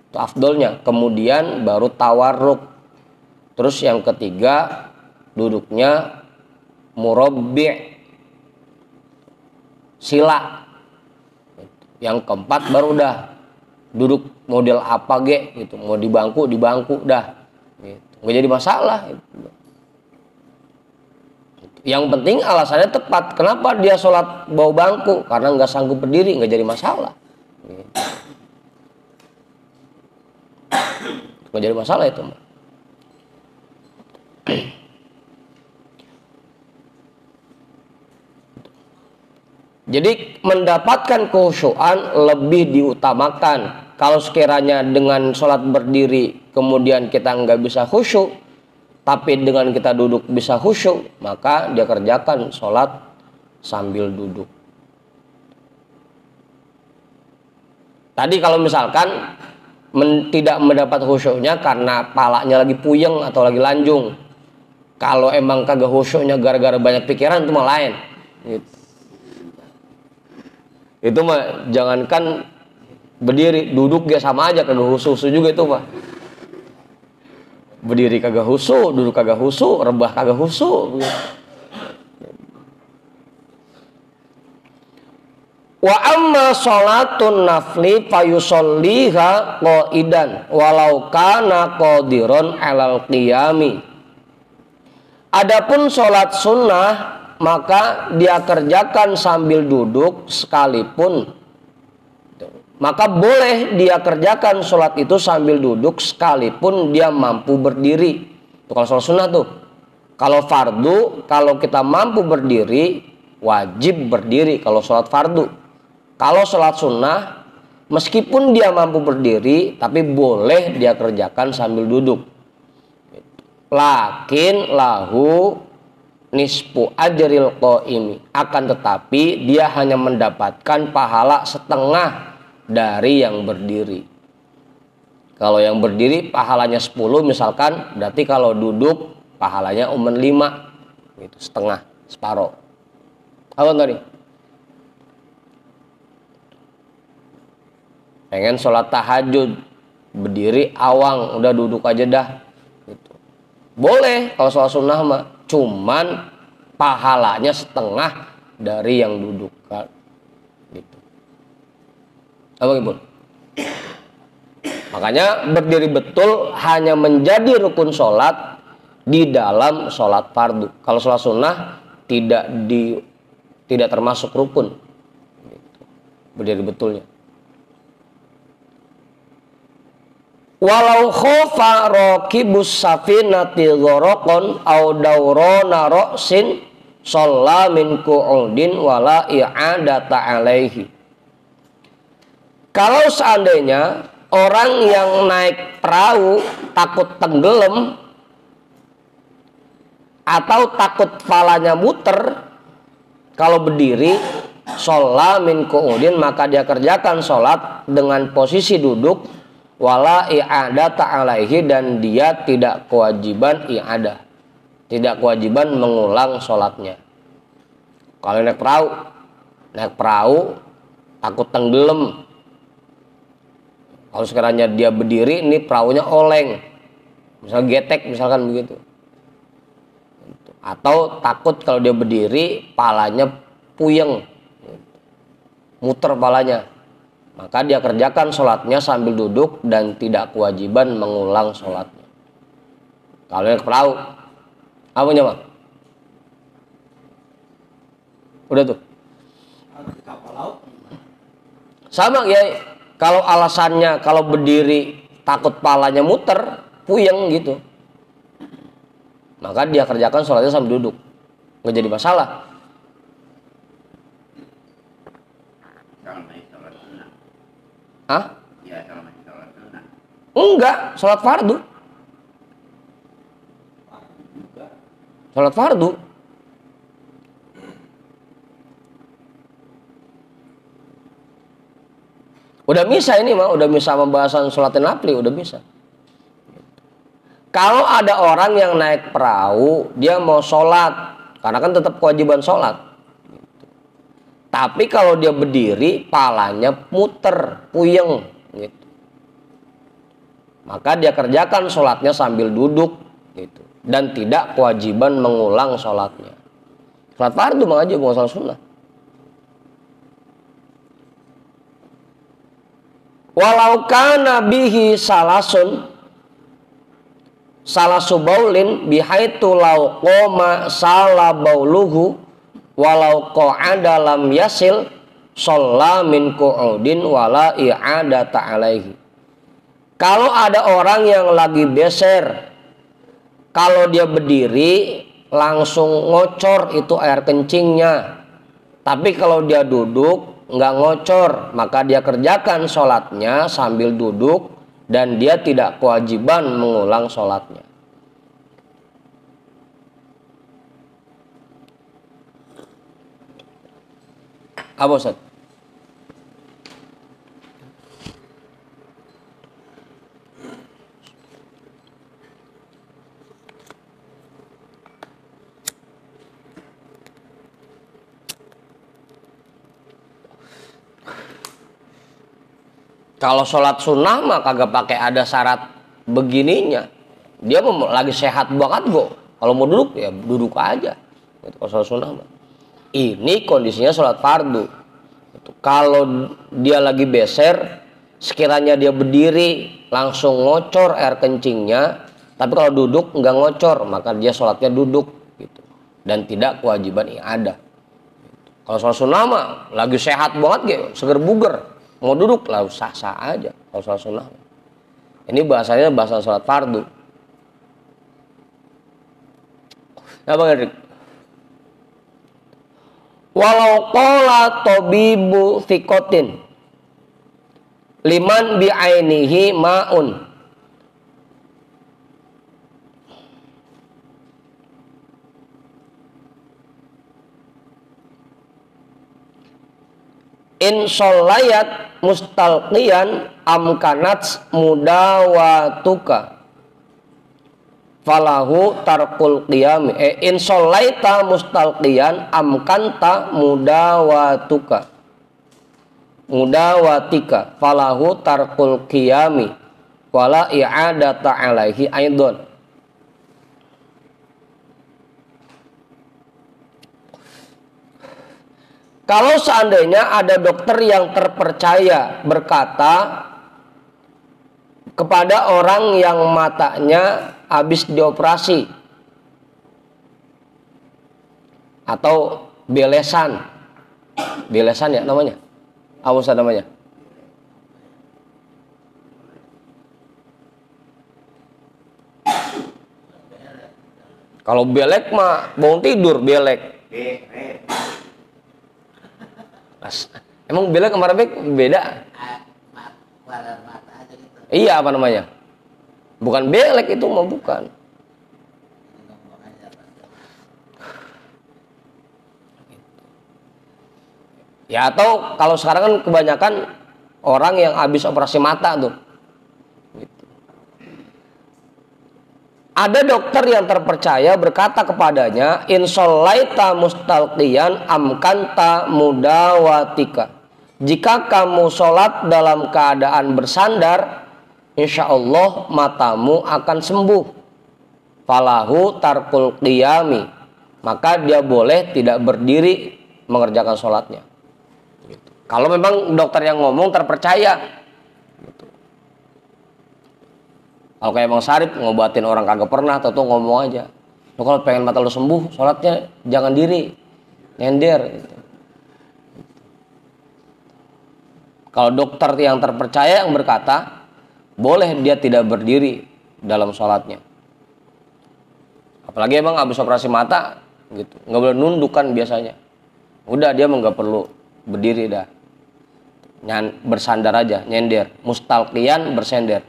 Itu afdolnya. Kemudian baru tawarruk. Terus yang ketiga duduknya murabbi', sila. Yang keempat baru udah duduk model apa gitu. Mau di bangku dah. Gitu. Nggak jadi masalah. Gitu. Yang penting alasannya tepat. Kenapa dia sholat bawa bangku? Karena nggak sanggup berdiri, nggak jadi masalah. Nggak jadi masalah itu. Jadi mendapatkan kekhusyuan lebih diutamakan. Kalau sekiranya dengan sholat berdiri kemudian kita nggak bisa khusyuk, tapi dengan kita duduk bisa khusyuk, maka dia kerjakan sholat sambil duduk. Tadi kalau misalkan tidak mendapat khusyuknya karena palanya lagi puyeng atau lagi lanjung, kalau emang kagak khusyuknya gara-gara banyak pikiran, itu mah lain. Gitu. Itu mah jangankan berdiri, duduk ya sama aja, kagak khusyuk juga itu mah. Berdiri kagak khusyuk, duduk kagak khusyuk, rebah kagak khusyuk. Wa amma sholatun nafli fayusolliha qa'idan walau kana qadiron alal qiyami. Adapun sholat sunnah maka dia kerjakan sambil duduk sekalipun. Maka boleh dia kerjakan sholat itu sambil duduk sekalipun dia mampu berdiri. Itu kalau sholat sunnah tuh. Kalau fardu, kalau kita mampu berdiri, wajib berdiri kalau sholat fardu. Kalau sholat sunnah, meskipun dia mampu berdiri, tapi boleh dia kerjakan sambil duduk. Lakin lahu nisfu ajril qaimi, akan tetapi dia hanya mendapatkan pahala setengah dari yang berdiri. Kalau yang berdiri pahalanya 10 misalkan, berarti kalau duduk pahalanya 5 gitu, setengah, separuh. Apa tadi? Pengen sholat tahajud, berdiri awang, udah duduk aja dah gitu. Boleh kalau sholat sunnah mah, cuman pahalanya setengah dari yang duduk gitu. Apa Ibu? Makanya berdiri betul hanya menjadi rukun sholat di dalam sholat fardu. Kalau sholat sunnah tidak termasuk rukun gitu. Berdiri betulnya. Walau khofa raqibus safinati gharaqan aw dawrana ra'sin shalla min qu'udin wala i'adata alaihi. Kalau seandainya orang yang naik perahu takut tenggelam atau takut kepalanya muter, kalau berdiri shalla min qu'udin, maka dia kerjakan sholat dengan posisi duduk, wala i'adata alaihi, dan dia tidak kewajiban i'adah, tidak kewajiban mengulang sholatnya. Kalau naik perahu takut tenggelam, kalau sekiranya dia berdiri, ini perahunya oleng, misal getek misalkan begitu, atau takut kalau dia berdiri palanya puyeng, muter palanya, maka dia kerjakan sholatnya sambil duduk dan tidak kewajiban mengulang sholatnya. Kalau naik perahu, apa Bang? Udah tuh.
Kapal laut.
Sama ya, kalau alasannya kalau berdiri takut palanya muter, puyeng gitu, maka dia kerjakan sholatnya sambil duduk, nggak jadi masalah. Hah?
Ya, kalau masih sholat sunnah.
Enggak, sholat fardu. Sholat fardu. Udah bisa ini mah, udah bisa pembahasan sholat nafli, udah bisa. Kalau ada orang yang naik perahu, dia mau sholat, karena kan tetap kewajiban sholat. Tapi kalau dia berdiri, palanya muter, puyeng, gitu. Maka dia kerjakan sholatnya sambil duduk, gitu. Dan tidak kewajiban mengulang sholatnya. Sholat fardu mah aja, bukan sholat sunnah. Walau kana bihi salasu baulin bihaitu lau qoma sala bauluhu walau qa'ada lam yasil shalla min qu'udin wala i'adata alaihi. Kalau ada orang yang lagi beser, kalau dia berdiri langsung ngocor itu air kencingnya. Tapi kalau dia duduk nggak ngocor, maka dia kerjakan sholatnya sambil duduk dan dia tidak kewajiban mengulang sholatnya. Apa Ustaz? Kalau sholat sunnah mah kagak pakai ada syarat begininya. Dia lagi sehat banget kok. Kalau mau duduk ya duduk aja. Kalau sholat sunnah mah. Ini kondisinya sholat fardu. Kalau dia lagi beser, sekiranya dia berdiri langsung ngocor air kencingnya. Tapi kalau duduk nggak ngocor, maka dia sholatnya duduk gitu. Dan tidak kewajiban i'adah. Kalau sholat sunnah mah lagi sehat banget gitu, seger buger. Mau duduk lah sah-sah aja kalau sholat sunnah. Ini bahasanya bahasa sholat fardu. Ya Bang Erik. Walau qala tabibu thiqatin liman bi'ainihi ma'un. In sholayat mustalqiyan amkanat mudawatuka falahu tarkul qiyam. In sholaita mustalqiyan amkanta mudawatika falahu tarkul qiyami wala i'adata alaihi aidon. Kalau seandainya ada dokter yang terpercaya berkata kepada orang yang matanya habis dioperasi atau belesan ya namanya, apa namanya? Kalau belek mah bangun tidur belek. Emang belek sama rebek beda?
Warna mata aja gitu.
Iya, apa namanya? Bukan belek itu mah bukan. Ya atau kalau sekarang kan kebanyakan orang yang habis operasi mata tuh. Gitu. Ada dokter yang terpercaya berkata kepadanya, insolaita mustalqiyan amkanta mudawatika. Jika kamu sholat dalam keadaan bersandar, insya Allah matamu akan sembuh. Falahu tarkul qiyami. Maka dia boleh tidak berdiri mengerjakan sholatnya. Gitu. Kalau memang dokter yang ngomong terpercaya. Kalau kayak Bang Sarip ngobatin orang kagak pernah, atau ngomong aja. Lo kalau pengen mata lo sembuh, sholatnya jangan diri, nyender. Gitu. Kalau dokter yang terpercaya yang berkata, boleh dia tidak berdiri dalam sholatnya. Apalagi emang habis operasi mata, gitu, nggak boleh nunduk kan biasanya. Udah dia emang nggak perlu berdiri dah, bersandar aja, nyender, mustalqiyan bersender.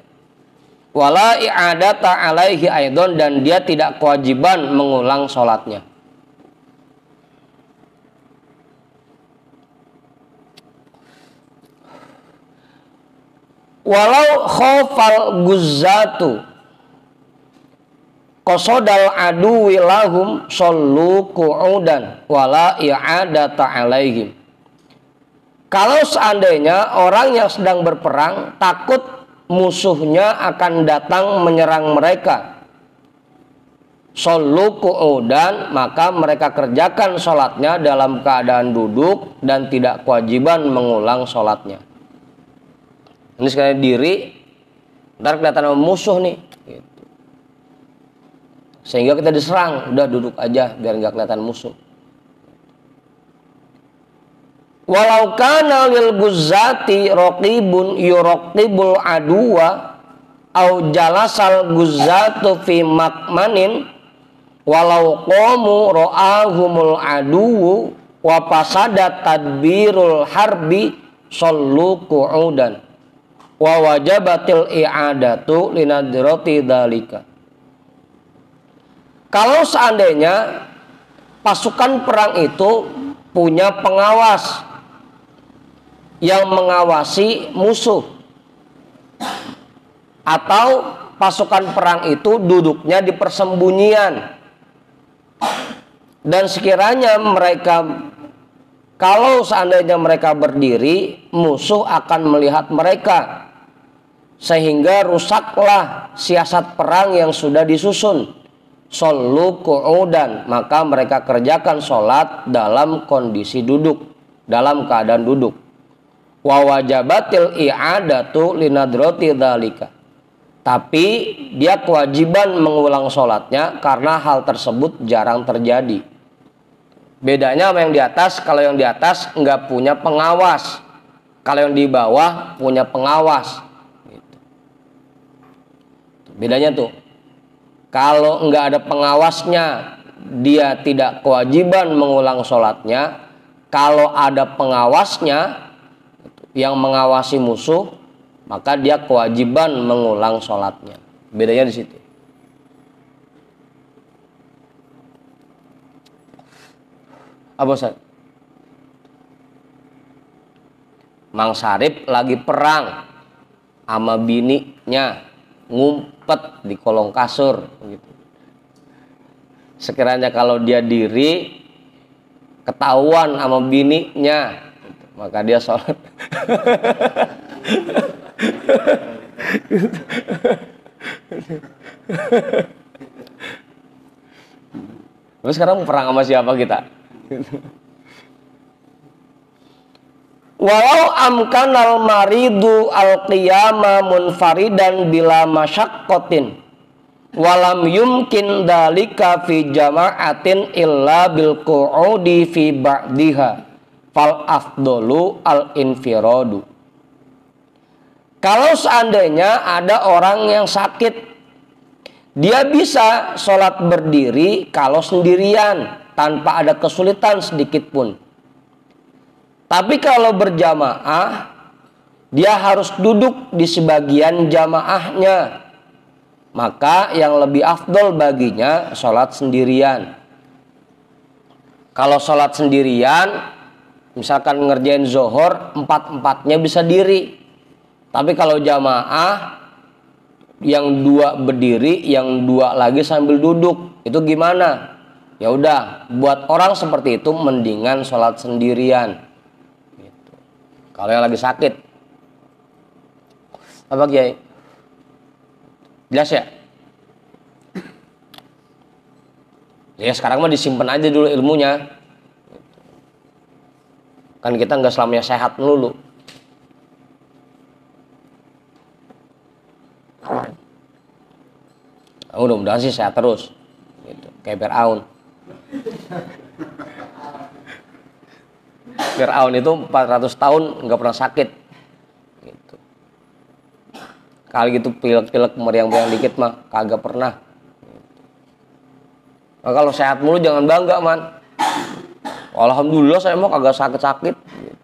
Wala i'adata alaihi aidon, dan dia tidak kewajiban mengulang sholatnya. Walau khofal guzzatu qasodal adu wilahum shollu qu'udan wala i'adata alaihim. Kalau seandainya orang yang sedang berperang takut musuhnya akan datang menyerang mereka, shollu qu'udan, maka mereka kerjakan sholatnya dalam keadaan duduk dan tidak kewajiban mengulang sholatnya. Ini sekali diri, ntar kelihatan musuh nih, gitu. Sehingga kita diserang, udah duduk aja biar nggak kelihatan musuh. Walau kana lil guzzati raqibun yuraqibul aduwa au jalasal guzzatu fi makmanin walau qamu ra'ahumul aduwu wa fasadat tadbirul harbi shollu qu'udan wa wajabatil i'adatu linadrati dzalika. Kalau seandainya pasukan perang itu punya pengawas yang mengawasi musuh, atau pasukan perang itu duduknya di persembunyian, dan sekiranya mereka, kalau seandainya mereka berdiri, musuh akan melihat mereka, sehingga rusaklah siasat perang yang sudah disusun. Shollu qu'udan, maka mereka kerjakan sholat dalam kondisi duduk, dalam keadaan duduk. Wa wajabatil i'adatu linadrati dzalika. Tapi dia kewajiban mengulang sholatnya karena hal tersebut jarang terjadi. Bedanya sama yang di atas, kalau yang di atas nggak punya pengawas, kalau yang di bawah punya pengawas. Gitu. Bedanya tuh. Kalau nggak ada pengawasnya, dia tidak kewajiban mengulang sholatnya. Kalau ada pengawasnya yang mengawasi musuh, maka dia kewajiban mengulang sholatnya. Bedanya di situ. Apa Ustaz? Mang Sarip lagi perang sama bininya, ngumpet di kolong kasur gitu. Sekiranya kalau dia diri ketahuan sama bininya, maka dia sholat. Terus sekarang perang sama siapa kita? Walau amkanal maridu al-qiyama munfaridan bila masyaqqatin walam yumkin dalika fi jama'atin illa bil qu'udi fi ba'diha fal afdolu al-infiradu. Kalau seandainya ada orang yang sakit, dia bisa sholat berdiri kalau sendirian tanpa ada kesulitan sedikit pun. Tapi kalau berjamaah, dia harus duduk di sebagian jamaahnya. Maka yang lebih afdol baginya sholat sendirian. Kalau sholat sendirian, misalkan ngerjain zohor, 4-4-nya bisa diri. Tapi kalau jamaah, yang 2 berdiri, yang 2 lagi sambil duduk, itu gimana? Ya udah, buat orang seperti itu mendingan sholat sendirian. Kalau yang lagi sakit. Apa Kiai? Jelas ya? Ya sekarang mah disimpan aja dulu ilmunya. Kan kita nggak selamanya sehat melulu. Mudah-mudahan sih sehat terus. Gitu. Kayak Fir'aun. Fir'aun itu 400 tahun nggak pernah sakit gitu. Kali gitu pilek-pilek meriang-meriang dikit mah kagak pernah gitu. Nah, kalau sehat mulu jangan bangga man. Alhamdulillah saya mah kagak sakit-sakit gitu.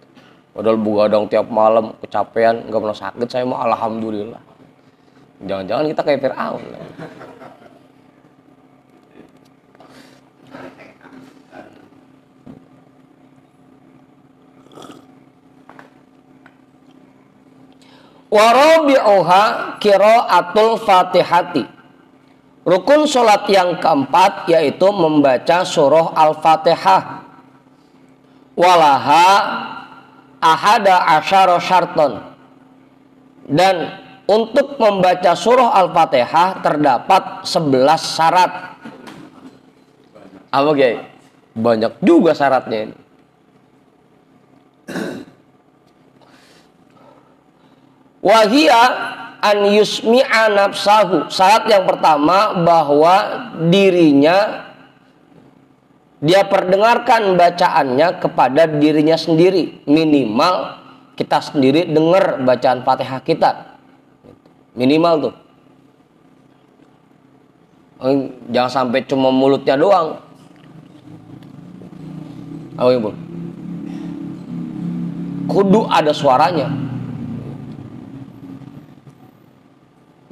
Padahal begadang tiap malam kecapean nggak pernah sakit, saya mah alhamdulillah. Jangan-jangan kita kayak Fir'aun. Warabi'uha qiraatul Fatihati. Rukun sholat yang keempat yaitu membaca surah Al-Fatihah. Walaha ahada asyara syarton. Dan untuk membaca surah Al-Fatihah terdapat 11 syarat. Apa Kiai? Banyak juga syaratnya ini. Wahia an yusmi'a nafsahu. Syarat yang pertama bahwa dirinya dia perdengarkan bacaannya kepada dirinya sendiri. Minimal kita sendiri dengar bacaan Fatihah kita. Minimal tuh. Jangan sampai cuma mulutnya doang. Oh ibu. Kudu ada suaranya.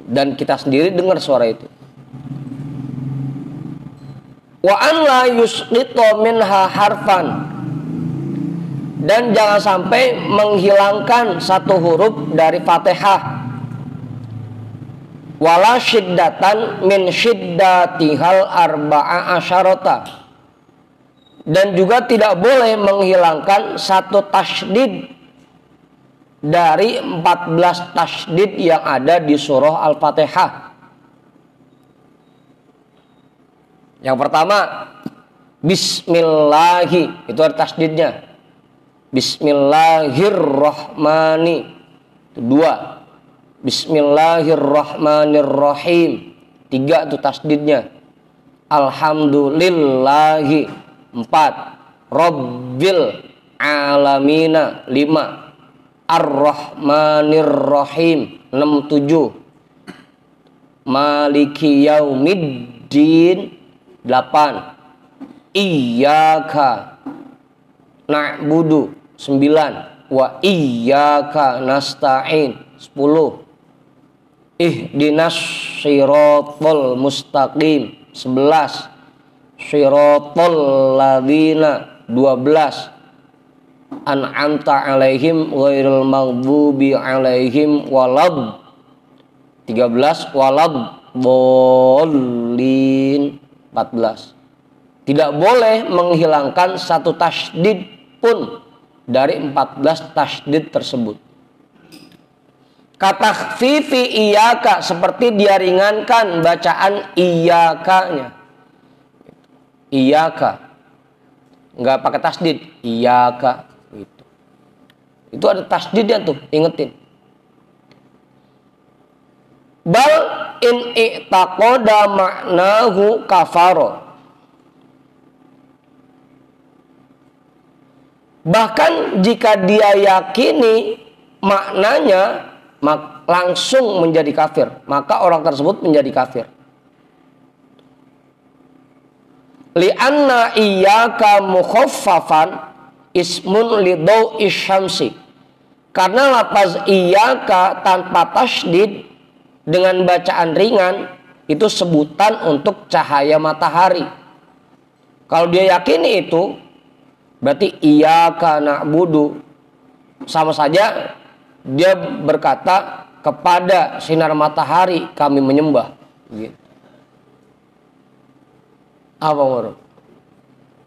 Dan kita sendiri dengar suara itu. Wa an la yusqitu minha harfan. Dan jangan sampai menghilangkan satu huruf dari Fatihah. Wala syiddatan min syiddatihal arba'a asyarata. Dan juga tidak boleh menghilangkan satu tasydid dari 14 tasydid yang ada di surah Al-Fatihah. Yang pertama, Bismillahi, itu ada tasydidnya. Bismillahirrahmani, itu 2. Bismillahirrahmanirrahim, 3 itu tasydidnya. Alhamdulillahi, 4. Rabbil alamina, 5. Ar-Rahmanir-Rahim 6-7. Maliki yaumiddin 8. Iyyaka na'budu 9. Wa iyyaka nasta'in 10. Ihdinas siratal mustaqim 11. Siratal ladzina 12. An'amta alaihim ghairil maghdubi alaihim walad 13. Walad bolin 14. Tidak boleh menghilangkan satu tasydid pun dari 14 tasydid tersebut. Kata fifi iyaka seperti dia ringankan bacaan iyakanya. Iyaka nggak pakai tasydid, iyaka gitu. Itu ada tasydidnya tuh, ingetin. Bal in i'taqada ma'nahu kafaro. Bahkan jika dia yakini maknanya langsung menjadi kafir, maka orang tersebut menjadi kafir. Li'anna iyyaka mukhaffafan ismun lidau isyamsi. Karena lafaz iyyaka tanpa tasydid dengan bacaan ringan itu sebutan untuk cahaya matahari. Kalau dia yakini itu, berarti iyyaka na'budu, sama saja dia berkata kepada sinar matahari kami menyembah. Gitu. Apa menurut?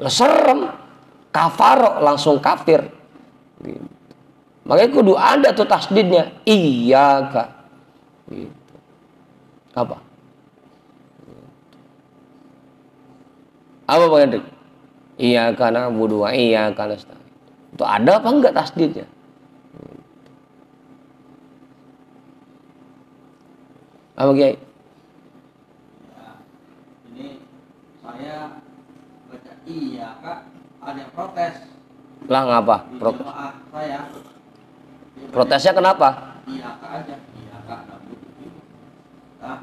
Serem, kafaro langsung kafir. Gitu. Makanya kudu ada tuh tasdidnya, iyyaka. Gitu. Apa? Apa Bang Hendrik? Iyyaka na'budu wa iyyaka nasta'in. Itu ada apa enggak tasdidnya? Apa Kiai?
Ya, ini saya baca iyyaka, ada yang protes.
Lah ngapa?
Di jemaah saya.
Protesnya kenapa?
Iyyaka aja, iyyaka na'budu. Nah,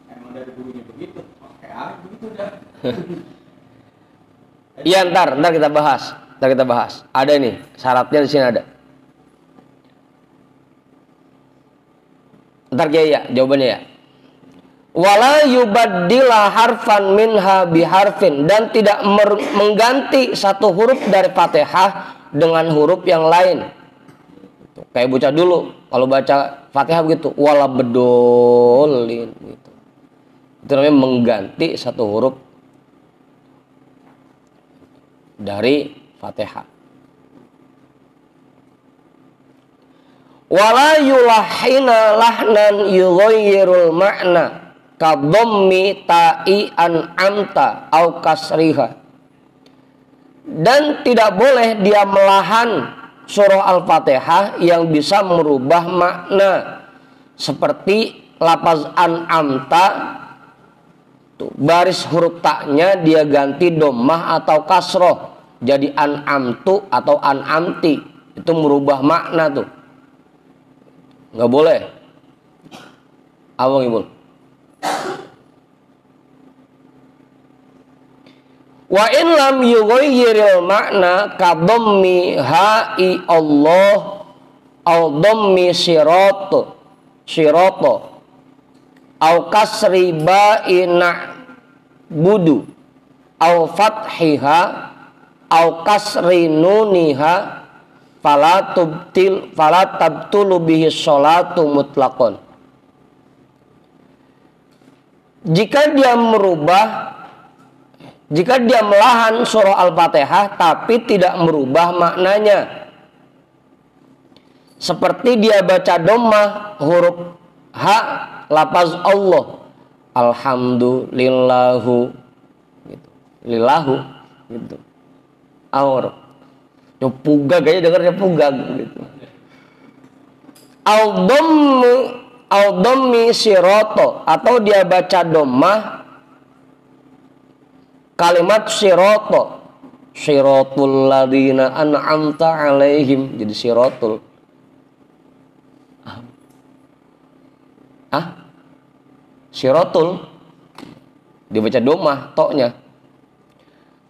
emang dari dulunya begitu, pakai aja begitu dah.
Iya, ntar kita bahas. Ntar kita bahas. Ada nih, syaratnya di sini ada. Ntar ya, jawabannya ya. Wala yubaddila harfan minha biharfin, dan tidak mengganti satu huruf dari Fatihah dengan huruf yang lain. Kayak bocah dulu, kalau baca Fatihah begitu, wala bedolin gitu. Itu namanya mengganti satu huruf dari Fatihah. Wala yulahina lahnan yughayyirul ma'na kadhammi ta'i an'amta au kasriha. Dan tidak boleh dia melahan surah Al-Fatihah yang bisa merubah makna, seperti lafaz an'amta tuh, baris huruf taknya dia ganti dhammah atau kasroh jadi an'amtu atau an'amti, itu merubah makna tuh. Nggak boleh. Abang Ibu. Wa in lam yughayyiril makna ka dhammi ha'i Allah au dhammi sirata au kasri ba'ina budu au fathiha au kasri nuniha fala tabtulu bihi sholatu mutlaqon. Jika dia melahan surah Al-Fatihah tapi tidak merubah maknanya, seperti dia baca dhammah huruf ha lafaz Allah, alhamdulillahu gitu, lillahu gitu, aur pugag aja dengarnya pugag gitu. Al-dhammi siroto, atau dia baca dhammah kalimat siroto, sirotul ladzina an'amta alaihim, jadi sirotul. Sirotul dibaca dhammah toknya.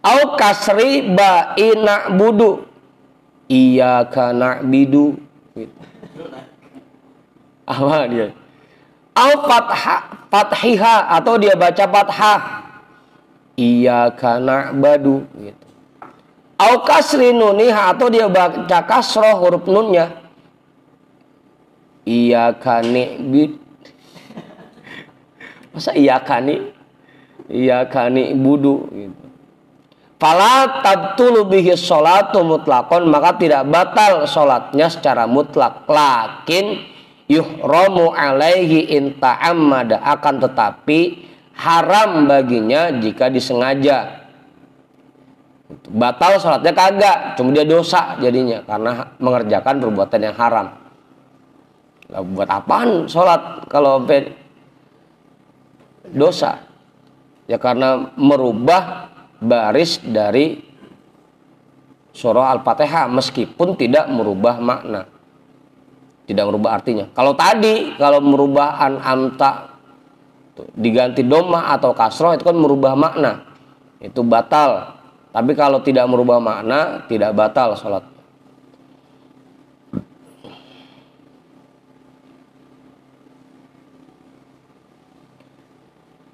Au kasri ba'ina budu, iyyaka na'budu gitu. Apa dia? Au fathiha atau dia baca fathah. Iyyaka na'budu gitu. Au kasri nuniha atau dia baca kasroh huruf nunnya. Iyyaka ni'bud. Masa iyyaka ni'budu gitu. Fala tabtulu bihi sholatu mutlaqon, maka tidak batal sholatnya secara mutlak. Lakin yuhramu alaihi in ta'ammada, akan tetapi haram baginya jika disengaja. Batal sholatnya kagak, cuma dia dosa jadinya karena mengerjakan perbuatan yang haram. Lah buat apaan sholat kalau dosa? Ya karena merubah baris dari surah Al-Fatihah meskipun tidak merubah makna, tidak merubah artinya. Kalau tadi kalau merubah an'amta diganti domah atau kasroh itu kan merubah makna, itu batal. Tapi kalau tidak merubah makna tidak batal sholat.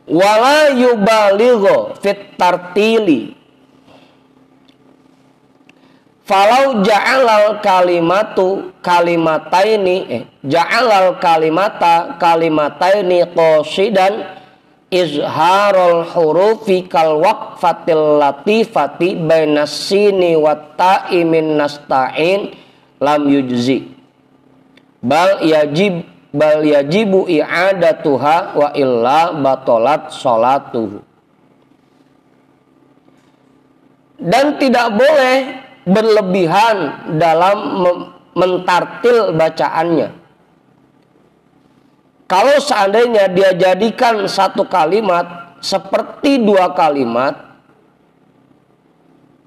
Wala yubalighu fit tartili falau ja'alal kalimatu kalimataini ja'alal kalimata kalimataini qasidan izharul hurufi kal waqfatil latifati bainas sini wat ta'i min nasta'in lam yujzi bal yajibu i'adatuha wa illa batolat sholatuhu. Dan tidak boleh berlebihan dalam mentartil bacaannya. Kalau seandainya dia jadikan satu kalimat seperti dua kalimat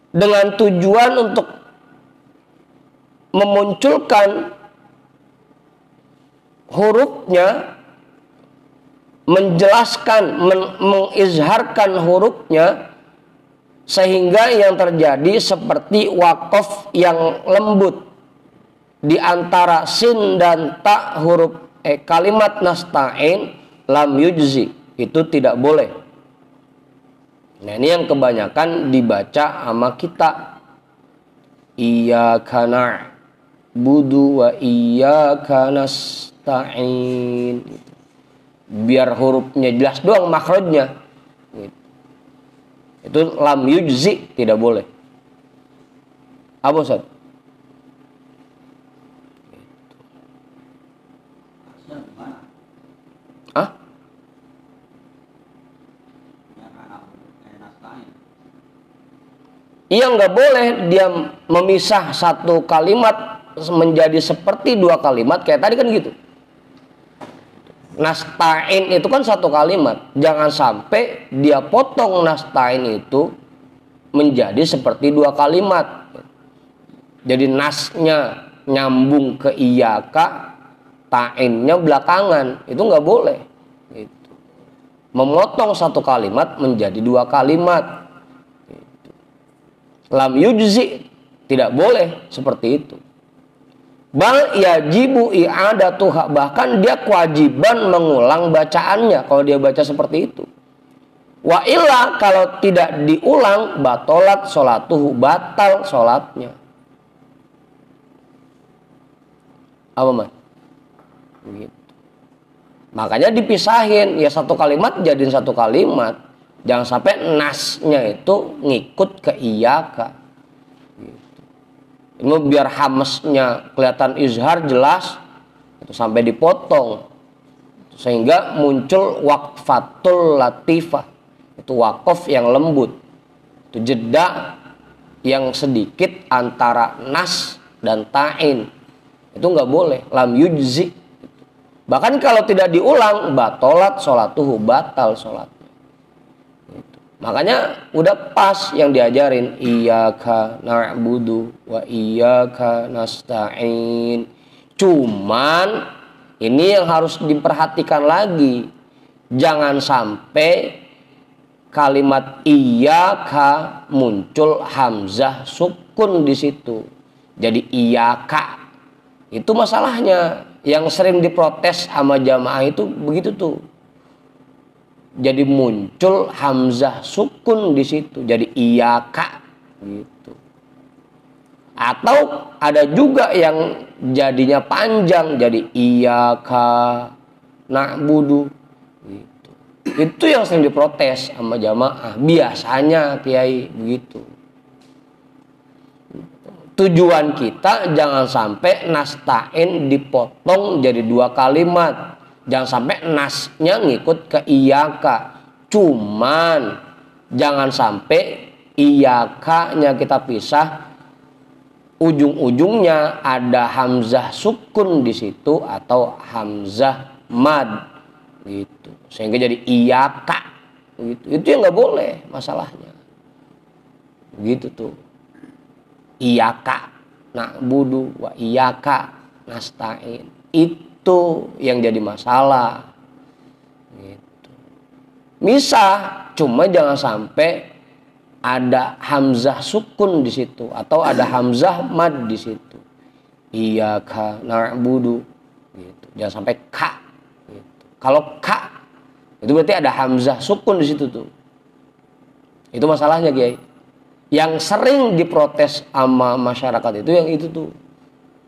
dengan tujuan untuk memunculkan hurufnya, menjelaskan, mengizharkan hurufnya, sehingga yang terjadi seperti wakof yang lembut di antara sin dan ta huruf kalimat nasta'in lam yujzi, itu tidak boleh. Nah ini yang kebanyakan dibaca sama kita, iyyaka na'budu wa iyyaka nasta'in, biar hurufnya jelas doang makhrajnya. Itu lam yujzi, tidak boleh. Apa Ustaz? Hah? Iya, nggak boleh dia memisah satu kalimat menjadi seperti dua kalimat kayak tadi kan gitu. Nasta'in itu kan satu kalimat, jangan sampai dia potong nasta'in itu menjadi seperti dua kalimat. Jadi nasnya nyambung ke iyaka, ta'innya belakangan, itu nggak boleh. Gitu. Memotong satu kalimat menjadi dua kalimat. Gitu. Lam yujzi, tidak boleh seperti itu. Bal yajibu i'adatuha, bahkan dia kewajiban mengulang bacaannya kalau dia baca seperti itu. Wa illa, kalau tidak diulang, batolat sholatuhu, batal sholatnya. Apa man? Gitu. Makanya dipisahin, ya satu kalimat jadiin satu kalimat, jangan sampai nasnya itu ngikut ke iyaka. Ini biar hamesnya kelihatan izhar jelas, itu sampai dipotong sehingga muncul waqfatul latifah, itu wakof yang lembut, itu jeda yang sedikit antara nas dan ta'in, itu nggak boleh, lam yujzi. Bahkan kalau tidak diulang, batolat sholatuhu, batal sholat. Makanya udah pas yang diajarin iyyaka na'budu wa iyyaka nasta'in. Cuman ini yang harus diperhatikan lagi. Jangan sampai kalimat iyyaka muncul hamzah sukun di situ. Jadi iyyaka. Itu masalahnya. Yang sering diprotes sama jamaah itu begitu tuh. Jadi muncul hamzah sukun di situ. Jadi iyaka gitu. Atau ada juga yang jadinya panjang jadi iyaka na'budu gitu. Itu yang sering diprotes sama jamaah. Biasanya kiai begitu. Tujuan kita jangan sampai nasta'in dipotong jadi 2 kalimat. Jangan sampai nasnya ngikut ke iyaka. Cuman jangan sampai iyakanya kita pisah, ujung-ujungnya ada hamzah sukun di situ atau hamzah mad gitu. Sehingga jadi iyaka gitu. Itu yang nggak boleh masalahnya. Begitu tuh. Iyaka na'budu wa iyaka nasta'in. Itu yang jadi masalah. Gitu. Misah, cuma jangan sampai ada hamzah sukun di situ atau ada hamzah mad di situ. Iyaka na'budu gitu. Jangan sampai ka gitu. Kalau ka itu berarti ada hamzah sukun di situ tuh. Itu masalahnya, Kiai. Yang sering diprotes sama masyarakat itu yang itu tuh.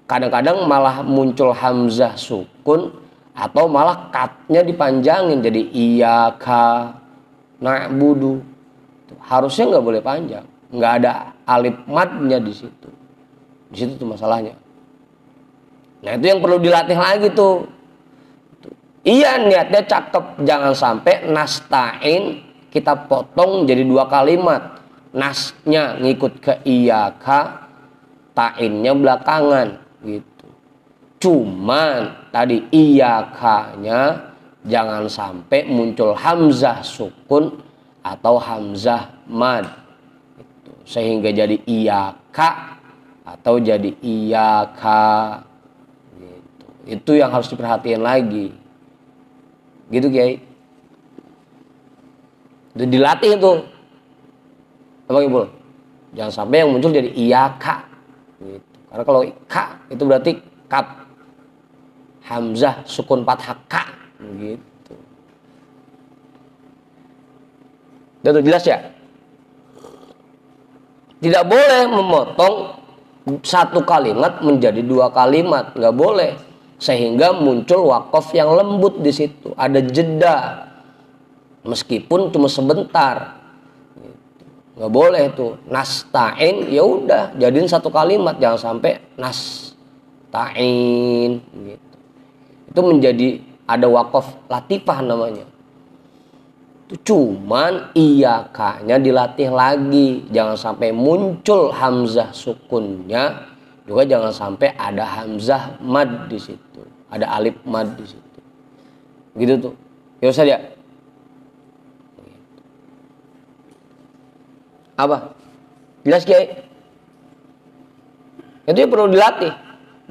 Kadang-kadang malah muncul hamzah sukun atau malah katnya dipanjangin jadi iyaka na'budu. Harusnya nggak boleh panjang, nggak ada alif madnya di situ. Di situ tuh masalahnya. Nah itu yang perlu dilatih lagi tuh. Iya niatnya cakep, jangan sampai nasta'in kita potong jadi 2 kalimat. Nasnya ngikut ke iyaka, ta'innya belakangan gitu. Cuman tadi iyakanya jangan sampai muncul hamzah sukun atau hamzah mad gitu. Sehingga jadi iyaka atau jadi iyaka gitu. Itu yang harus diperhatikan lagi gitu, Kiai. Itu dilatih tuh apa Ibu? Jangan sampai yang muncul jadi iyaka gitu. Karena kalau ka itu berarti kap hamzah sukun fathah ka gitu. Udah jelas ya? Tidak boleh memotong 1 kalimat menjadi 2 kalimat, nggak boleh. Sehingga muncul wakaf yang lembut di situ, ada jeda. Meskipun cuma sebentar. Nggak boleh tuh nasta'in, ya udah jadiin 1 kalimat, jangan sampai nasta'in gitu. Itu menjadi ada wakaf latifah namanya. Itu cuman iyakanya dilatih lagi, jangan sampai muncul hamzah sukunnya, juga jangan sampai ada hamzah mad di situ, ada alif mad di situ. Gitu tuh. Ya Ustaz ya. Apa? Jelas Kiai? Itu yang perlu dilatih.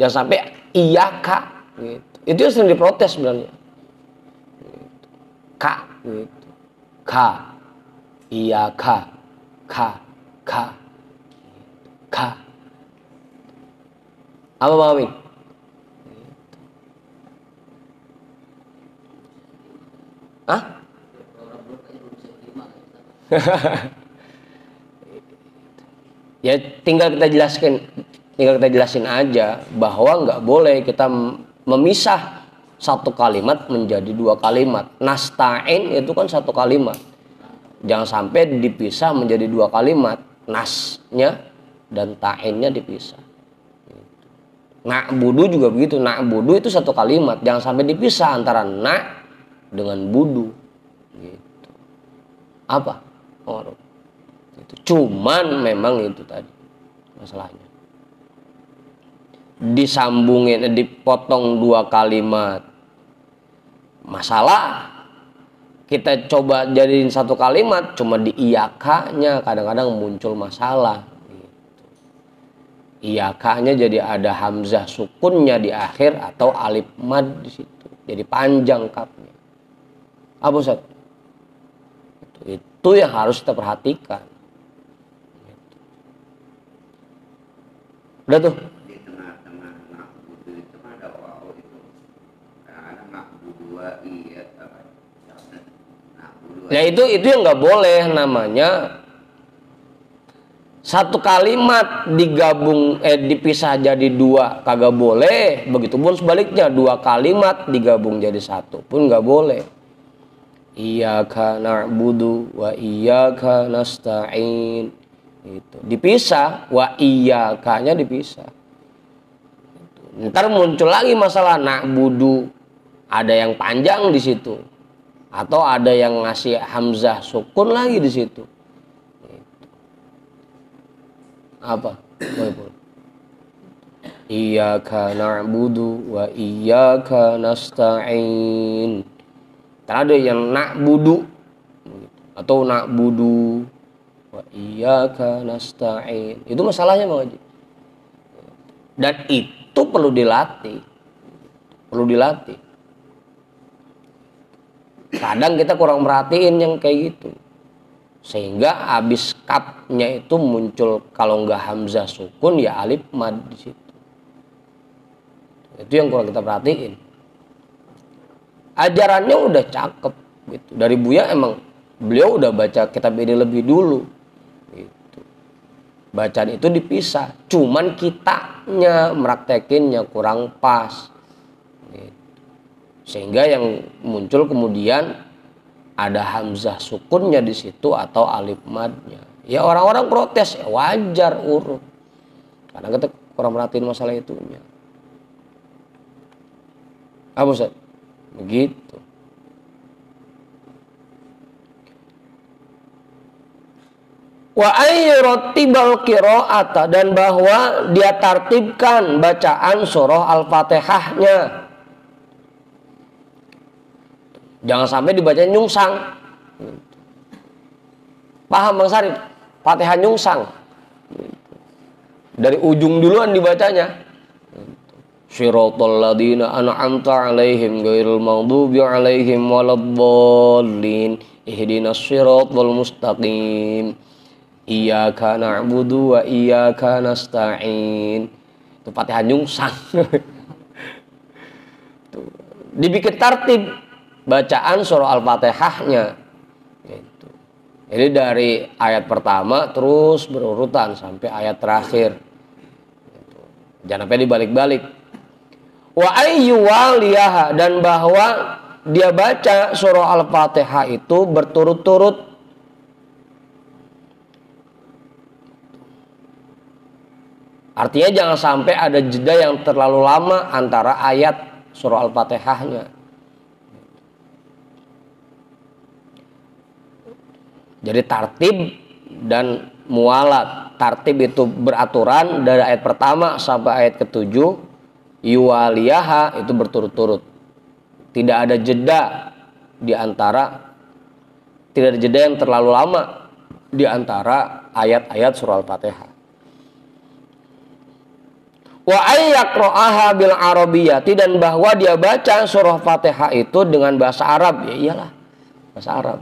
Jangan sampai iyaka gitu. Itu yang sering diprotes sebenarnya. Gitu. Ka gitu. Ka. Iyaka. Ka. Ka. Ka. Apa Bang Amin? Hah? Ya tinggal kita jelasin aja bahwa nggak boleh kita memisah 1 kalimat menjadi 2 kalimat. Nasta'in itu kan 1 kalimat. Jangan sampai dipisah menjadi 2 kalimat. Nasnya dan ta'innya dipisah. Na'budu juga begitu. Na'budu itu 1 kalimat. Jangan sampai dipisah antara na' dengan budu. Gitu. Apa? Oh, cuman memang itu tadi masalahnya, disambungin, dipotong 2 kalimat. Masalah kita coba jadiin 1 kalimat, cuma di iyakanya kadang-kadang muncul masalah gitu. Iyakanya jadi ada hamzah sukunnya di akhir atau alif mad di situ, jadi panjang kapnya. Apa Ustaz? Itu yang harus kita perhatikan. Udah tuh.
Di tengah-tengah na'budu itu wa iya apa?
Nah itu yang nggak boleh, namanya satu kalimat digabung dipisah jadi dua kagak boleh. Begitupun sebaliknya, dua kalimat digabung jadi satu pun nggak boleh. Iyyaka na'budu wa iyyaka nasta'in. Itu dipisah, wa iyyakanya dipisah. Ntar muncul lagi masalah na'budu, ada yang panjang di situ, atau ada yang ngasih hamzah sukun lagi di situ. Apa? Iyyaka na'budu wa iyyaka nasta'in. Ada yang na'budu atau na'budu wa iyyaka nasta'in. Itu masalahnya Bang Haji. Dan itu perlu dilatih. Perlu dilatih. Kadang kita kurang merhatiin yang kayak gitu. Sehingga habis kapnya itu muncul, kalau nggak hamzah sukun ya alif mad di situ. Itu yang kurang kita perhatiin. Ajarannya udah cakep gitu. Dari Buya emang beliau udah baca kitab ini lebih dulu. Gitu. Bacaan itu dipisah. Cuman kitanya meraktekinnya kurang pas. Gitu. Sehingga yang muncul kemudian ada hamzah sukunnya di situ atau alif madnya. Ya orang-orang protes, ya wajar urut. Karena kita kurang merhatiin masalah itunya. Apa Ustaz? Begitu. Wa ayyurattibal qira'ata, dan bahwa dia tartibkan bacaan surah Al-Fatihahnya. Jangan sampai dibaca nyungsang. Paham Bang Sarif? Fatihah nyungsang. Dari ujung duluan dibacanya. Shiratal ladzina an'amta 'alaihim ghairil maghdubi 'alaihim waladdallin. Ihdinas shiratal mustaqim. Iyyaka na'budu wa iyyaka nasta'in. Itu Fatihah nyungsang. Dibikin tertib bacaan surah Al-Fatihahnya gitu. Jadi dari ayat pertama terus berurutan sampai ayat terakhir gitu. Jangan sampai dibalik-balik. Wa ayyuwaliyaha, dan bahwa dia baca surah Al-Fatihah itu berturut-turut. Artinya jangan sampai ada jeda yang terlalu lama antara ayat surah Al-Fatihahnya. Jadi tartib dan mualat. Tartib itu beraturan dari ayat pertama sampai ayat ke-7. Yuwaliyaha itu berturut-turut. Tidak ada jeda di antara, tidak ada jeda yang terlalu lama di antara ayat-ayat surah Al-Fatihah. Wa ayyaqra'aha bil arabiyyati, dan bahwa dia baca surah Fatihah itu dengan bahasa Arab. Ya iyalah, bahasa Arab.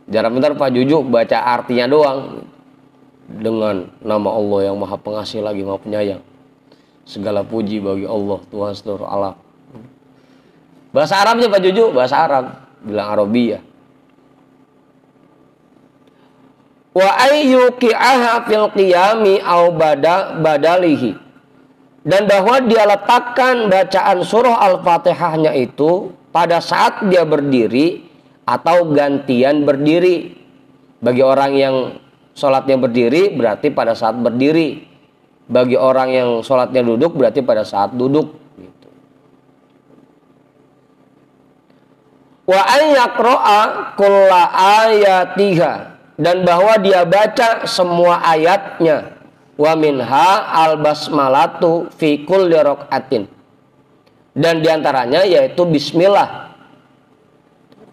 Jarang bentar Pak Juju baca artinya doang. Dengan nama Allah yang Maha Pengasih lagi Maha Penyayang. Segala puji bagi Allah Tuhan seluruh alam. Bahasa Arabnya Pak Juju, bahasa Arab, bilang Arabiyah. Wa ayyuqi'aha fil qiyami au badalihi, dan bahwa dia letakkan bacaan surah Al-Fatihahnya itu pada saat dia berdiri atau gantian berdiri. Bagi orang yang sholatnya berdiri berarti pada saat berdiri. Bagi orang yang sholatnya duduk berarti pada saat duduk. Gitu. Wa ayyaqra'a kulla ayatiha, dan bahwa dia baca semua ayatnya. Wa minha al-basmalatu fi kulli raka'atin, dan diantaranya yaitu bismillah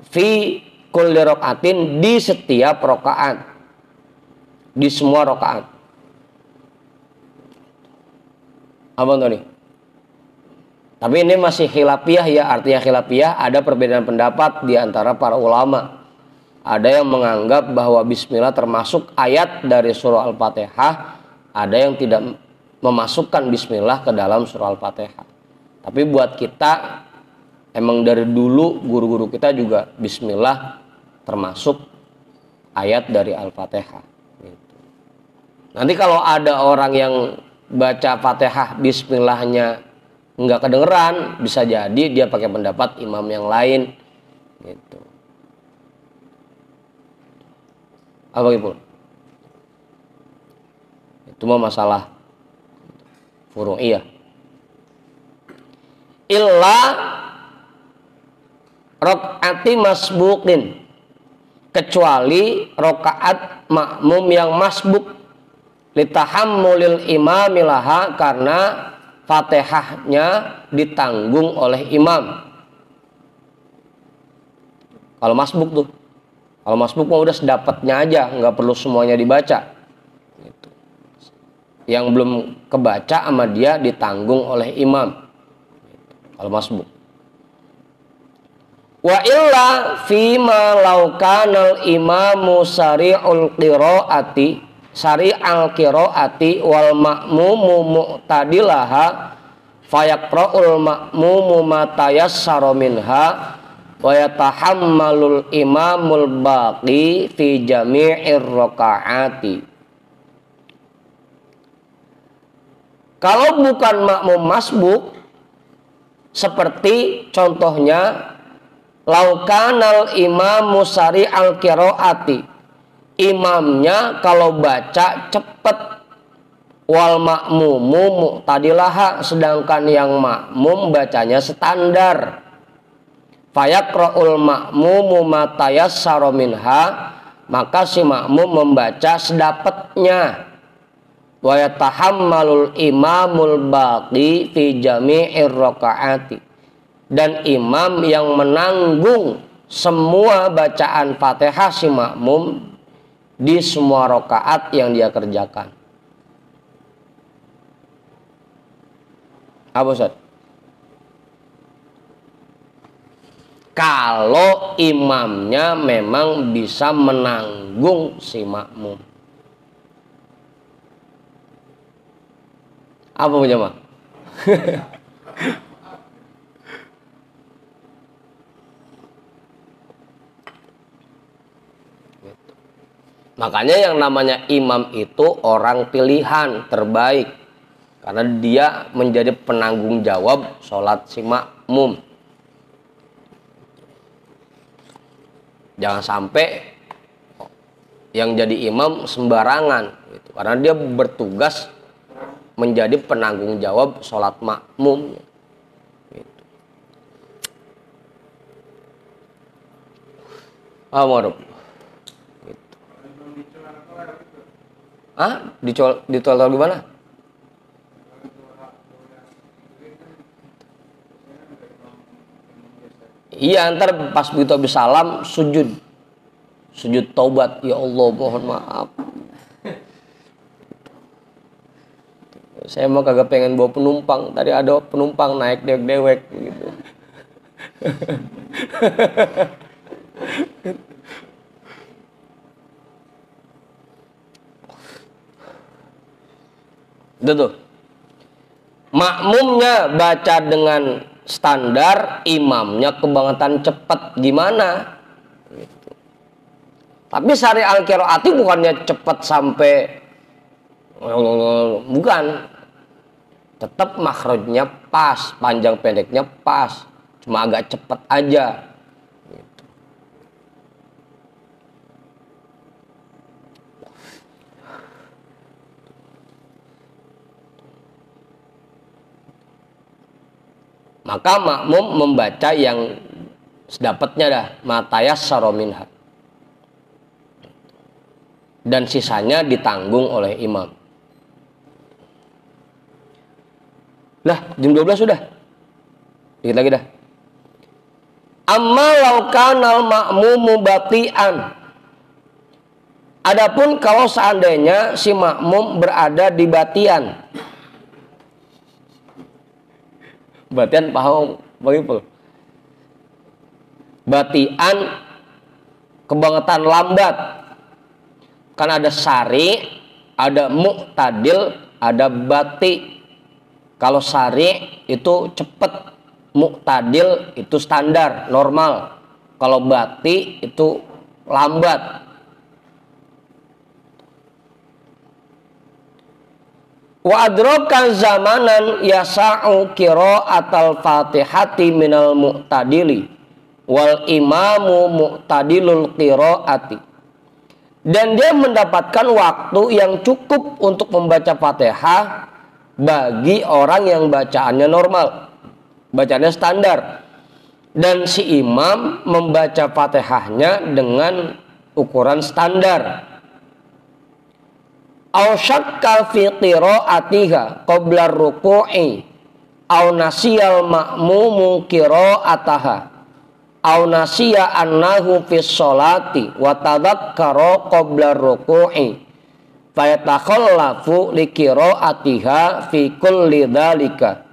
fi kulli raka'atin, di setiap rakaat, di semua rakaat. Apa tadi? Tapi ini masih khilafiyah ya, artinya khilafiyah, ada perbedaan pendapat di antara para ulama. Ada yang menganggap bahwa bismillah termasuk ayat dari surah Al-Fatihah, ada yang tidak memasukkan bismillah ke dalam surah Al-Fatihah. Tapi buat kita emang dari dulu guru-guru kita juga bismillah termasuk ayat dari Al-Fatihah gitu. Nanti kalau ada orang yang baca Fatihah bismillahnya nggak kedengeran, bisa jadi dia pakai pendapat imam yang lain gitu. Apa gitu? Itu mah masalah furu'iyah. Illa rakaati masbuqin, kecuali rakaat makmum yang masbuk, litahammulil imamilaha, karena Fatihahnya ditanggung oleh imam. Kalau masbuk tuh, kalau masbuk mah udah sedapatnya aja, nggak perlu semuanya dibaca gitu. Yang belum kebaca sama dia ditanggung oleh imam gitu. Kalau masbuk. Wa illa fima laukanal imamu sari'ul qiraati wal ma'mumu mu'tadilaha fayaqra'ul ma'mumu ma tayassara minha wa yatahammalul imamul baqi fi jami'ir rakaati. Kalau bukan makmum masbuk, seperti contohnya laukanal imamu sari'al qiraati, imamnya kalau baca cepet, wal makmumu mu'tadilaha, sedangkan yang makmum bacanya standar, fayaqra'ul makmumu ma tayassara minha, maka si makmum membaca sedapatnya, wa yatahammalul imamul baqi fi jami'ir rakaati, dan imam yang menanggung semua bacaan Fatihah si makmum di semua rakaat yang dia kerjakan. Apa Ustaz? Kalau imamnya memang bisa menanggung si makmum. Apa punya mak? Makanya yang namanya imam itu orang pilihan terbaik, karena dia menjadi penanggung jawab sholat si makmum. Jangan sampai yang jadi imam sembarangan gitu, karena dia bertugas menjadi penanggung jawab sholat makmum gitu. Gitu. Ditolak gimana? Iya, ntar pas begitu habis salam sujud taubat, ya Allah mohon maaf, saya mau kagak pengen bawa penumpang, tadi ada penumpang naik dewek gitu. Itu tuh. Makmumnya baca dengan standar, imamnya kebangetan cepat gimana gitu. Tapi sari'al qiraati bukannya cepat sampai, bukan, tetap makhrajnya pas, panjang pendeknya pas, cuma agak cepat aja gitu. Maka makmum membaca yang sedapatnya dah, matayassara minha, dan sisanya ditanggung oleh imam. Lah, jam 12 sudah. Dikit lagi dah. Amma law kanal ma'mumu bati'an. Adapun kalau seandainya si makmum berada di batian. Batian paham bagaimana? Batian kebangetan lambat. Kan ada sari, ada mu'tadil, ada bati. Kalau sari itu cepet, mu'tadil itu standar, normal. Kalau bati itu lambat. Wa adraka zamanan yasa'u qira'atal Fatihati minal mu'tadili wal imamu mu'tadilul qira'ati. Dan dia mendapatkan waktu yang cukup untuk membaca Fatihah bagi orang yang bacaannya normal, bacaannya standar. Dan si imam membaca Fatihahnya dengan ukuran standar. Au syakka fi qira'atiha qabla ruku'i au nasiyal ma'mumu qira'ataha au nasiya annahu fi sholati wa tadhakkara qabla ruku'i fayatakhallafu li qira'atiha fi kulli dzalika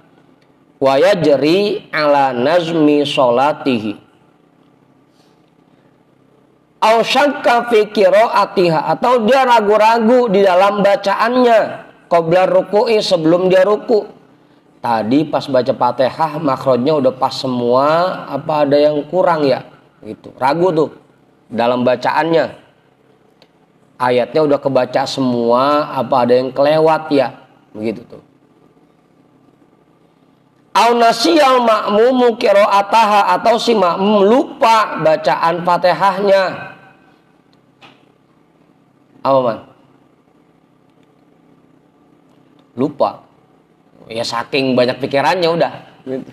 wa yajri ala nazmi sholatihi au syakka fi qira'atiha, atau dia ragu-ragu di dalam bacaannya qabla ruku'i, sebelum dia ruku. Tadi pas baca Fatihah makhrajnya udah pas semua apa ada yang kurang ya gitu, ragu tuh dalam bacaannya, ayatnya udah kebaca semua apa ada yang kelewat ya begitu tuh. Au nasiyal ma'mumu qira'ataha, atau si makmum lupa bacaan Fatihahnya. Apa man? Lupa. Ya saking banyak pikirannya udah. Gitu.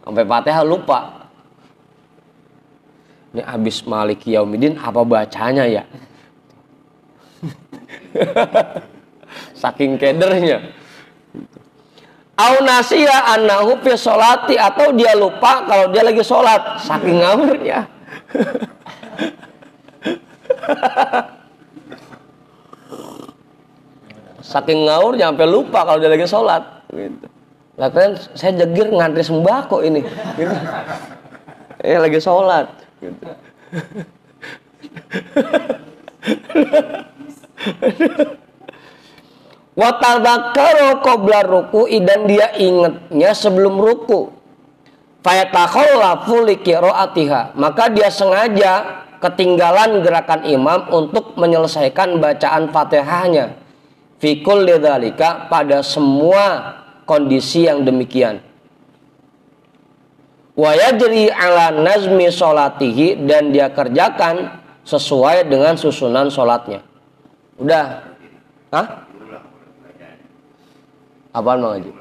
Sampai Fatihah lupa. Ini abis Maliki Yaumiddin apa bacanya ya? Saking kedernya. Au nasiya annahu fi sholati, atau dia lupa kalau dia lagi sholat, saking ngawurnya. Saking ngawurnya sampai lupa kalau dia lagi sholat gitu. Lah kan saya jegir ngantri sembako ini gitu. Lagi sholat gitu. Wa tadzakkaru qabla ruku'i, dan dia ingatnya sebelum ruku. Fayatakhallafu li qira'atiha, maka dia sengaja ketinggalan gerakan imam untuk menyelesaikan bacaan Fatihahnya. Fi kulli dzalika, pada semua kondisi yang demikian. Wa yajri ala nazmi sholatihi, dan dia kerjakan sesuai dengan susunan sholatnya. Udah? Hah? Apaan Bang Haji?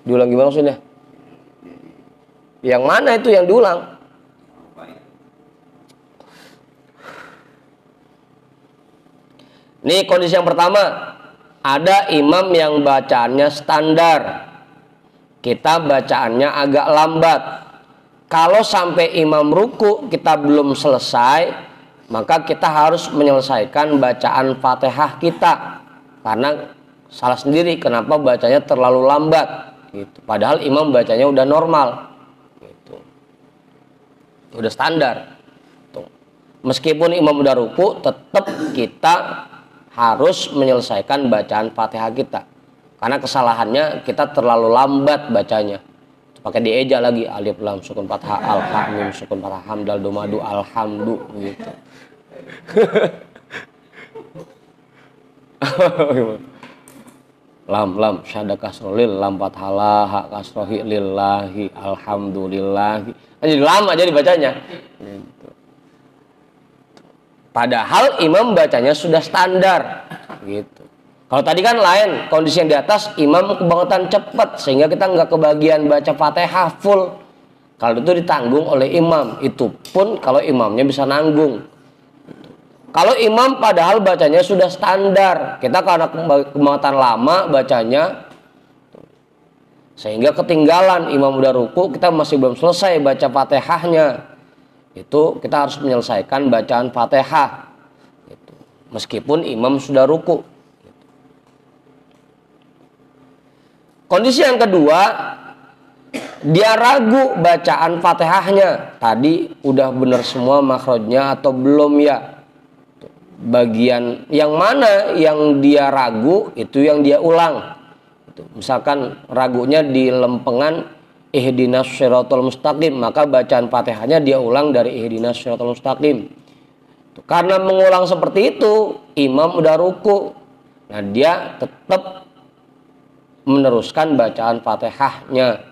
Diulang gimana maksudnya? Yang mana itu yang diulang? Nih kondisi yang pertama, ada imam yang bacaannya standar, kita bacaannya agak lambat. Kalau sampai imam ruku kita belum selesai, maka kita harus menyelesaikan bacaan Fatihah kita, karena salah sendiri kenapa bacanya terlalu lambat gitu. Padahal imam bacanya udah normal gitu. Udah standar tuh. Meskipun imam udah ruku, tetap kita harus menyelesaikan bacaan Fatihah kita, karena kesalahannya kita terlalu lambat bacanya. Pakai dieja lagi, alif lam sukun fathah al ha mim sukun fathah hamdal domadu alhamdu gitu. Lam syada kasrolil lam fathalah ha kasrohi lillahi alhamdulillahi. Jadi lama jadi bacanya gitu. Padahal imam bacanya sudah standar gitu. Kalau tadi kan lain, kondisi yang di atas imam kebangetan cepat sehingga kita nggak kebagian baca Fatihah full. Kalau itu ditanggung oleh imam, itu pun kalau imamnya bisa nanggung. Kalau imam padahal bacanya sudah standar, kita karena kebangetan lama bacanya sehingga ketinggalan, imam udah ruku, kita masih belum selesai baca Fatihahnya. Itu kita harus menyelesaikan bacaan Fatihah gitu. Meskipun imam sudah ruku. Kondisi yang kedua, dia ragu bacaan Fatihahnya. Tadi udah benar semua makhrajnya atau belum ya? Bagian yang mana yang dia ragu itu yang dia ulang. Misalkan ragunya di lempengan ihdinas shiratal mustaqim, maka bacaan Fatihahnya dia ulang dari ihdinas shiratal mustaqim. Karena mengulang seperti itu, imam udah ruku. Nah, dia tetap meneruskan bacaan Fatihahnya.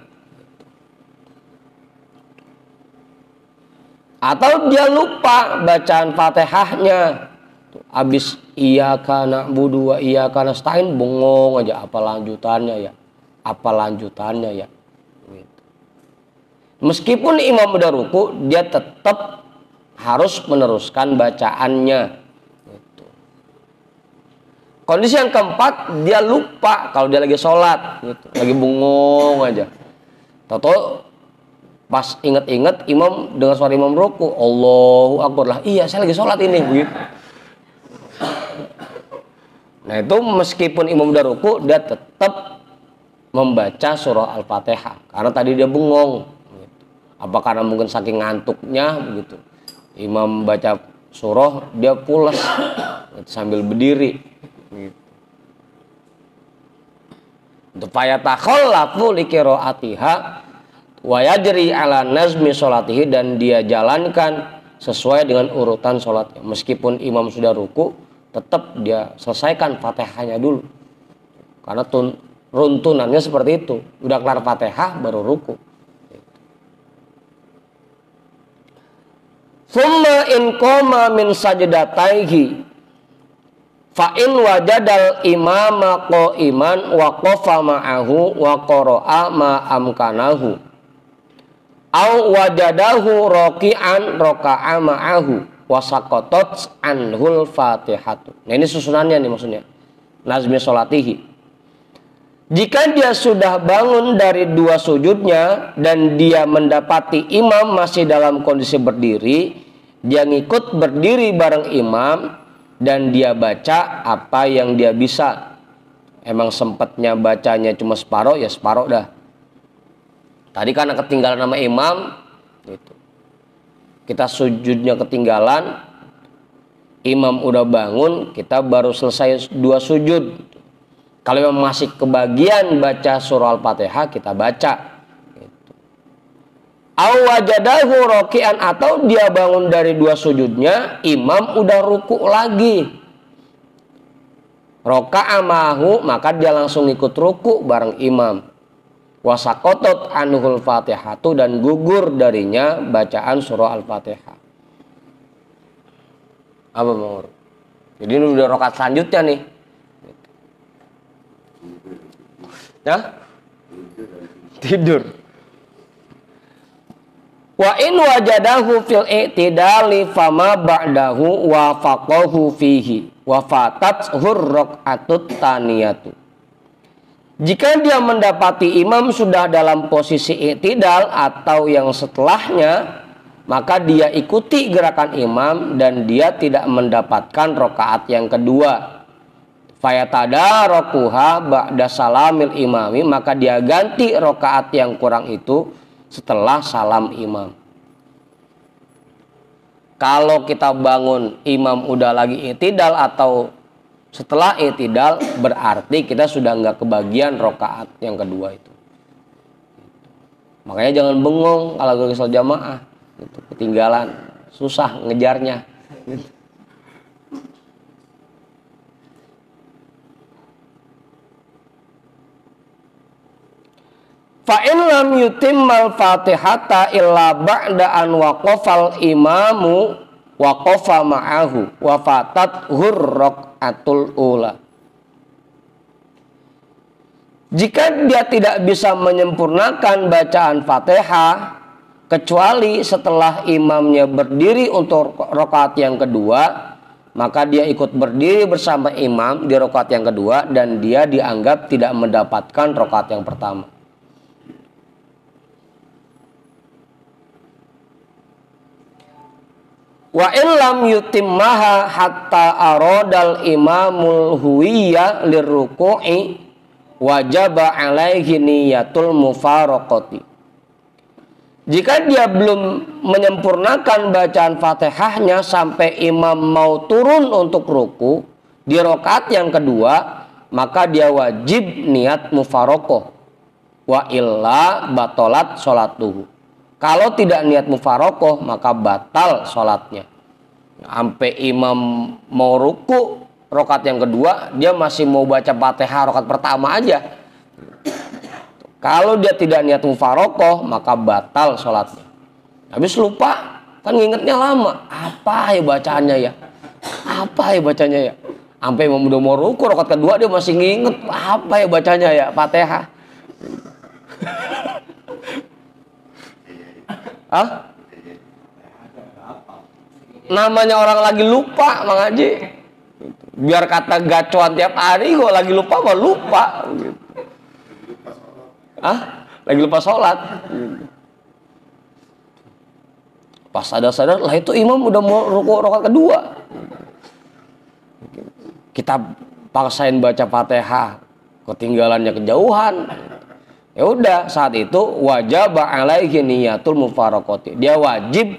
Atau dia lupa bacaan Fatihahnya. Habis iyyaka na'budu wa iyyaka nasta'in, bengong aja apa lanjutannya ya. Apa lanjutannya ya. Gitu. Meskipun imam udah ruku, dia tetap harus meneruskan bacaannya. Gitu. Kondisi yang keempat, dia lupa kalau dia lagi sholat, gitu. Lagi bengong aja. Tahu pas inget-inget imam dengar suara imam ruku, Allahu Akbar lah. Iya, saya lagi sholat ini, gitu. Nah, itu meskipun imam udah ruku, dia tetap membaca surah Al-Fatihah karena tadi dia bengong. Gitu. Apa karena mungkin saking ngantuknya begitu. Imam baca surah, dia pulas gitu, sambil berdiri. Gitu. Untuk fayatakhallafu liqiraatiha wa yajri ala nazmi sholatihi, dan dia jalankan sesuai dengan urutan sholatnya. Meskipun imam sudah ruku, tetap dia selesaikan Fatihahnya dulu. Karena runtunannya seperti itu. Udah kelar Fatihah baru ruku. Summa in qoma min sajdataihi fa in wajadal imama qa'iman wa qafa ma'ahu wa qara'a ma amkanahu au wajadahu raqi'an raka'a ma'ahu wasaqatat anhul fatihatu. Nah, ini susunannya nih maksudnya. Nazmi sholatihi. Jika dia sudah bangun dari dua sujudnya dan dia mendapati imam masih dalam kondisi berdiri, dia ngikut berdiri bareng imam dan dia baca apa yang dia bisa. Emang sempatnya bacanya cuma separuh, ya separuh dah. Tadi karena ketinggalan nama imam, gitu. Kita sujudnya ketinggalan, imam udah bangun, kita baru selesai dua sujud. Kalau memang masih kebagian baca surah Al-Fatihah, kita baca. Gitu. Aw wajadahu raki'an, atau dia bangun dari dua sujudnya, imam udah ruku lagi. Raka'a mahu, maka dia langsung ikut ruku bareng imam. Wasaqatat anhul fatihatu, dan gugur darinya bacaan surah Al-Fatihah. Apa Bang? Jadi ini udah rakaat selanjutnya nih. Ya? Tidur. Wa in wajadahu fil i'tidali fama ba'dahu wa faqahu fihi wa fatat hurraqatut taniyatu. Jika dia mendapati imam sudah dalam posisi i'tidal atau yang setelahnya, maka dia ikuti gerakan imam dan dia tidak mendapatkan rakaat yang kedua. Fayatadarakuha ba'da salamil imami, maka dia ganti rakaat yang kurang itu setelah salam imam. Kalau kita bangun imam udah lagi i'tidal atau setelah i'tidal, berarti kita sudah nggak kebagian rakaat yang kedua itu. Makanya jangan bengong kalau lagi sholat jamaah, gitu. Ketinggalan, susah ngejarnya. Gitu. Fa in lam yutimmal fatihata illa ba'da an waqafal imamu waqafa ma'ahu wa fatat hurraqatul ula. Jika dia tidak bisa menyempurnakan bacaan Fatihah kecuali setelah imamnya berdiri untuk rakaat yang kedua, maka dia ikut berdiri bersama imam di rakaat yang kedua dan dia dianggap tidak mendapatkan rakaat yang pertama. Wa in lam yutimmaha hatta aradal imamul huwiyya lirruku'i wajaba alaihi niyatul mufaraqati. Jika dia belum menyempurnakan bacaan Fatihahnya sampai imam mau turun untuk ruku di rakaat yang kedua, maka dia wajib niat mufaraqah. wa illa batolat sholatuhu. Kalau tidak niat mufarokoh maka batal sholatnya. Sampai imam mau ruku rokat yang kedua dia masih mau baca Fatihah rokat pertama aja. Kalau dia tidak niat mufarokoh maka batal sholatnya. Habis lupa, kan ngingetnya lama. Apa ya bacaannya ya? Apa ya bacanya ya? Sampai imam udah mau ruku rokat kedua dia masih nginget apa ya bacanya ya Fatihah. Hah? Namanya orang lagi lupa Mang Haji. Biar kata gacoan tiap hari kok lagi lupa mah lupa gitu. Lagi lupa sholat. Pas sadar-sadar lah itu imam udah mau rukuk rakaat kedua. Kita paksain baca Fatihah, ketinggalannya kejauhan. Ya udah, saat itu wajib alaihi niyatul mufaraqati. Dia wajib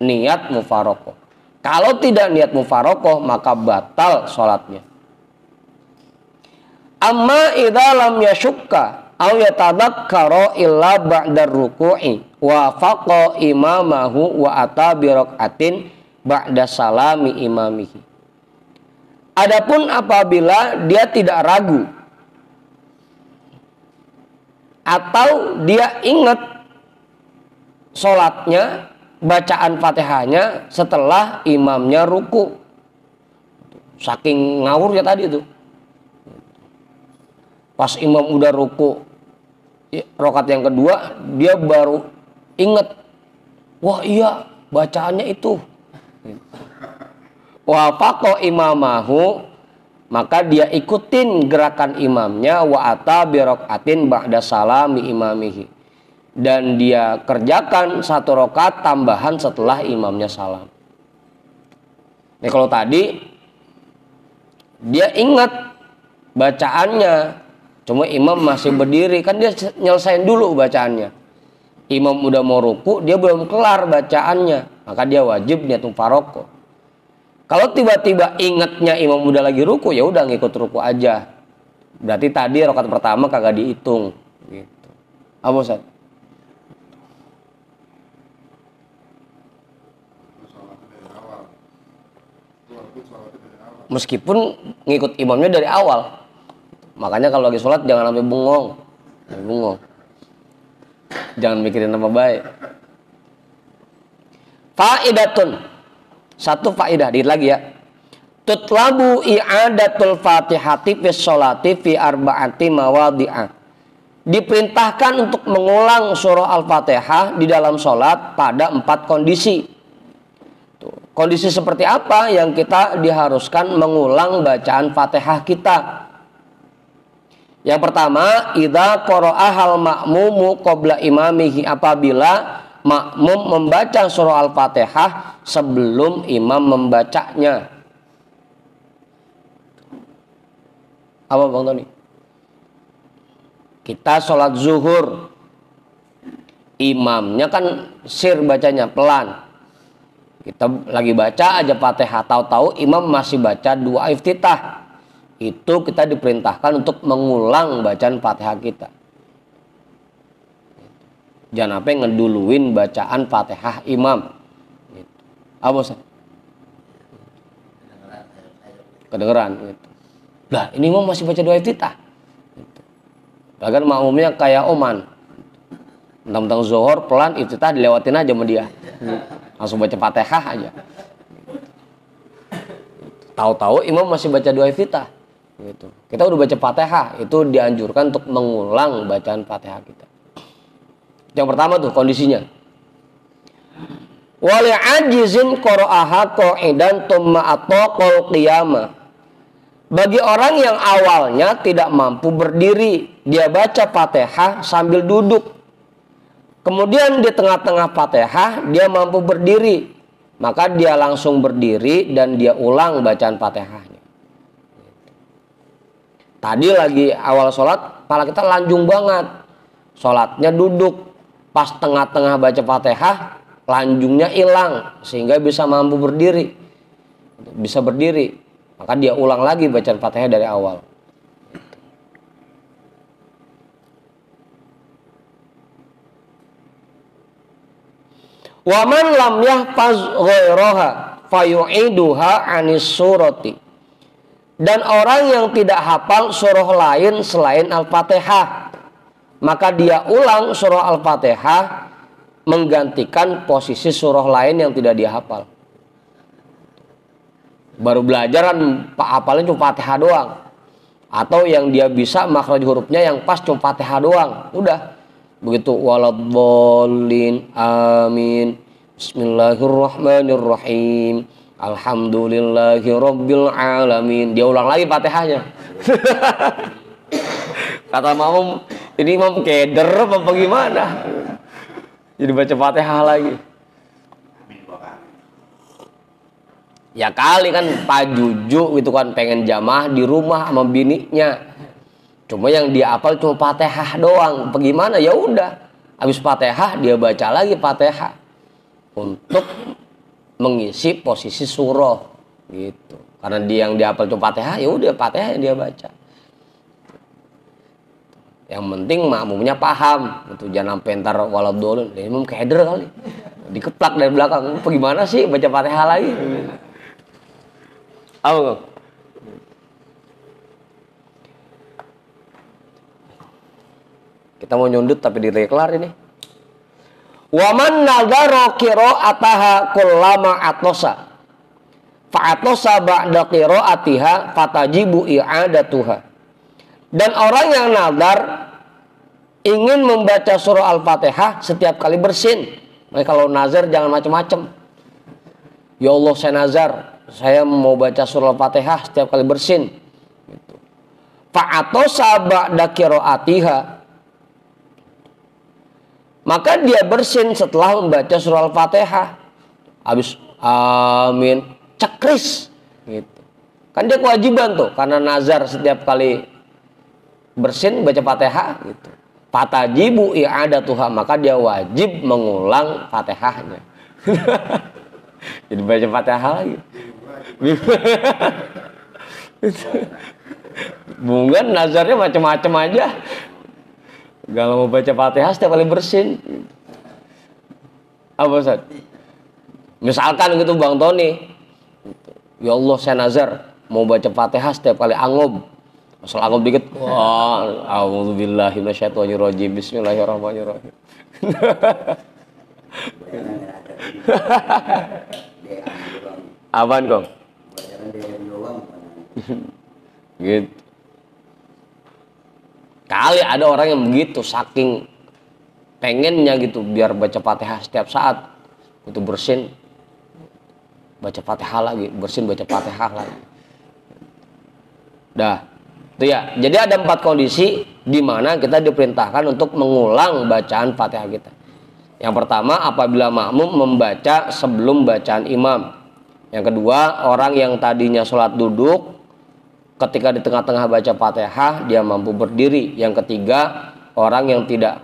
niat mufaraqah. Kalau tidak niat mufaraqah maka batal sholatnya. Amma idza lam yashukka aw yatadhakkara illa ba'da ruku'i wa faqa imamahu wa ata bi rak'atin ba'da salami imamihi. Adapun apabila dia tidak ragu atau dia ingat sholatnya, bacaan Fatihahnya setelah imamnya ruku, saking ngawurnya tadi itu, pas imam udah ruku rokat yang kedua dia baru ingat, wah iya bacaannya itu. Wa faqa imamahu, maka dia ikutin gerakan imamnya, wa ata bi rak'atin ba'da salami imamihi, dan dia kerjakan 1 rakaat tambahan setelah imamnya salam. Nah, kalau tadi dia ingat bacaannya, cuma imam masih berdiri, kan dia nyelesain dulu bacaannya. Imam udah mau ruku, dia belum kelar bacaannya, maka dia wajib niat mufaraqah. Kalau tiba-tiba ingatnya imam udah lagi ruku, ya udah ngikut ruku aja. Berarti tadi rakaat pertama kagak dihitung. Gitu. Apa Ustaz? Meskipun ngikut imamnya dari awal, makanya kalau lagi sholat jangan sampai bengong, jangan mikirin nama baik. Faidatun, satu faidah, dikit lagi ya. Tutlabu i'adatul fatihati fi sholati fi arba'ati mawadhi'ah. Diperintahkan untuk mengulang surah Al-Fatihah di dalam sholat pada 4 kondisi. Kondisi seperti apa yang kita diharuskan mengulang bacaan Fatihah kita? Yang pertama, idza qara'ahal ma'mumu qabla imamihi, apabila makmum membaca surah Al-Fatihah sebelum imam membacanya. Apa Bang Tony? Kita sholat zuhur, imamnya kan sir bacanya pelan. Kita lagi baca aja Fatihah, tahu-tahu imam masih baca doa iftitah. Itu kita diperintahkan untuk mengulang bacaan Fatihah kita. Jangan sampai ngeduluin bacaan Fatihah imam. Apa Ustaz? Kedengeran gitu. Lah, ini imam masih baca doa iftitah. Bahkan makmumnya kayak Oman. Mentang-mentang zuhur pelan, iftitah dilewatin aja sama dia. Langsung baca Fatihah aja. Tahu-tahu imam masih baca doa iftitah. Gitu. Kita udah baca Fatihah, itu dianjurkan untuk mengulang bacaan Fatihah kita. Yang pertama tuh kondisinya. Wali ajizin qara'aha qa'idan thumma ataqal qiyama. Bagi orang yang awalnya tidak mampu berdiri, dia baca Fatihah sambil duduk. Kemudian di tengah-tengah Fatihah dia mampu berdiri, maka dia langsung berdiri dan dia ulang bacaan Fatihahnya. Tadi lagi awal sholat, kepala kita lanjung banget. Sholatnya duduk. Pas tengah-tengah baca Fatihah, lanjungnya hilang sehingga bisa mampu berdiri. Bisa berdiri. Maka dia ulang lagi bacaan Fatihah dari awal. Wa man lam yahfaz ghairaha fayu'iduha anis surati. Dan orang yang tidak hafal surah lain selain Al-Fatihah, maka dia ulang surah Al-Fatihah menggantikan posisi surah lain yang tidak dia hafal. Baru belajar kan hafalnya cuma Fatihah doang. Atau yang dia bisa makhraj hurufnya yang pas cuma Fatihah doang. Udah. Begitu waladhdallin amin. Bismillahirrahmanirrahim. Alhamdulillahi rabbil alamin. Dia ulang lagi Fatihahnya. Kata mamam, ini imam keder apa gimana? Jadi baca Fatihah lagi. Ya kali kan Pak Juju gitu kan pengen jamaah di rumah sama bininya. Cuma yang dia hafal cuma Fatihah doang. Bagaimana? Ya udah. Habis Fatihah dia baca lagi Fatihah untuk mengisi posisi surah gitu. Karena dia yang dihafal cuma Fatihah, ya udah Fatihah yang dia baca. Yang penting makmumnya paham, itu jangan sampai ntar waladhdallin, imam keder kali, dikeplak dari belakang, bagaimana sih baca Fatihah lagi? Apa? Kita mau nyundut tapi direklar ini. Waman nadhara qira'ataha kullama atlosa fa'atlosa ba'da qira'atiha fatajibu i'adatuha. Dan orang yang nazar ingin membaca surah Al-Fatihah setiap kali bersin. Makanya kalau nazar jangan macam-macam. Ya Allah saya nazar, saya mau baca surah Al-Fatihah setiap kali bersin. Gitu. Fa'atlosa ba'da qira'atiha, maka dia bersin setelah membaca surah Al-Fatihah. Habis amin, cekris gitu. Kan dia kewajiban tuh karena nazar setiap kali bersin baca Fatihah gitu. Fatajibu i'adatuha, maka dia wajib mengulang Fatihahnya. Jadi baca Fatihah lagi. Mungkin nazarnya macam-macam aja. Kalau mau baca Fatihah setiap kali bersin. Apa Ustaz? Misalkan gitu Bang Tony. Ya Allah saya nazar mau baca Fatihah setiap kali angob. Asal angob dikit. Wah, a'udzubillahi minasyaitonirrajim. Bismillahirrahmanirrahim. Apaan kok? Gitu. Kali ada orang yang begitu, saking pengennya gitu biar baca Fatihah setiap saat, itu bersin baca Fatihah lagi, bersin baca Fatihah lagi. Dah, itu ya. Jadi ada 4 kondisi di mana kita diperintahkan untuk mengulang bacaan Fatihah kita. Yang pertama, apabila makmum membaca sebelum bacaan imam. Yang kedua, orang yang tadinya sholat duduk, ketika di tengah-tengah baca Fatihah dia mampu berdiri. Yang ketiga, orang yang tidak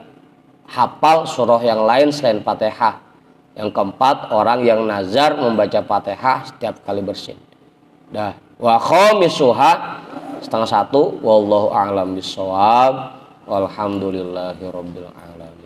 hafal surah yang lain selain Fatihah. Yang keempat, orang yang nazar membaca Fatihah setiap kali bersin. Dah, wa khamisuha 12:30. Wallahu a'lam bishawab. Walhamdulillahirabbil alamin.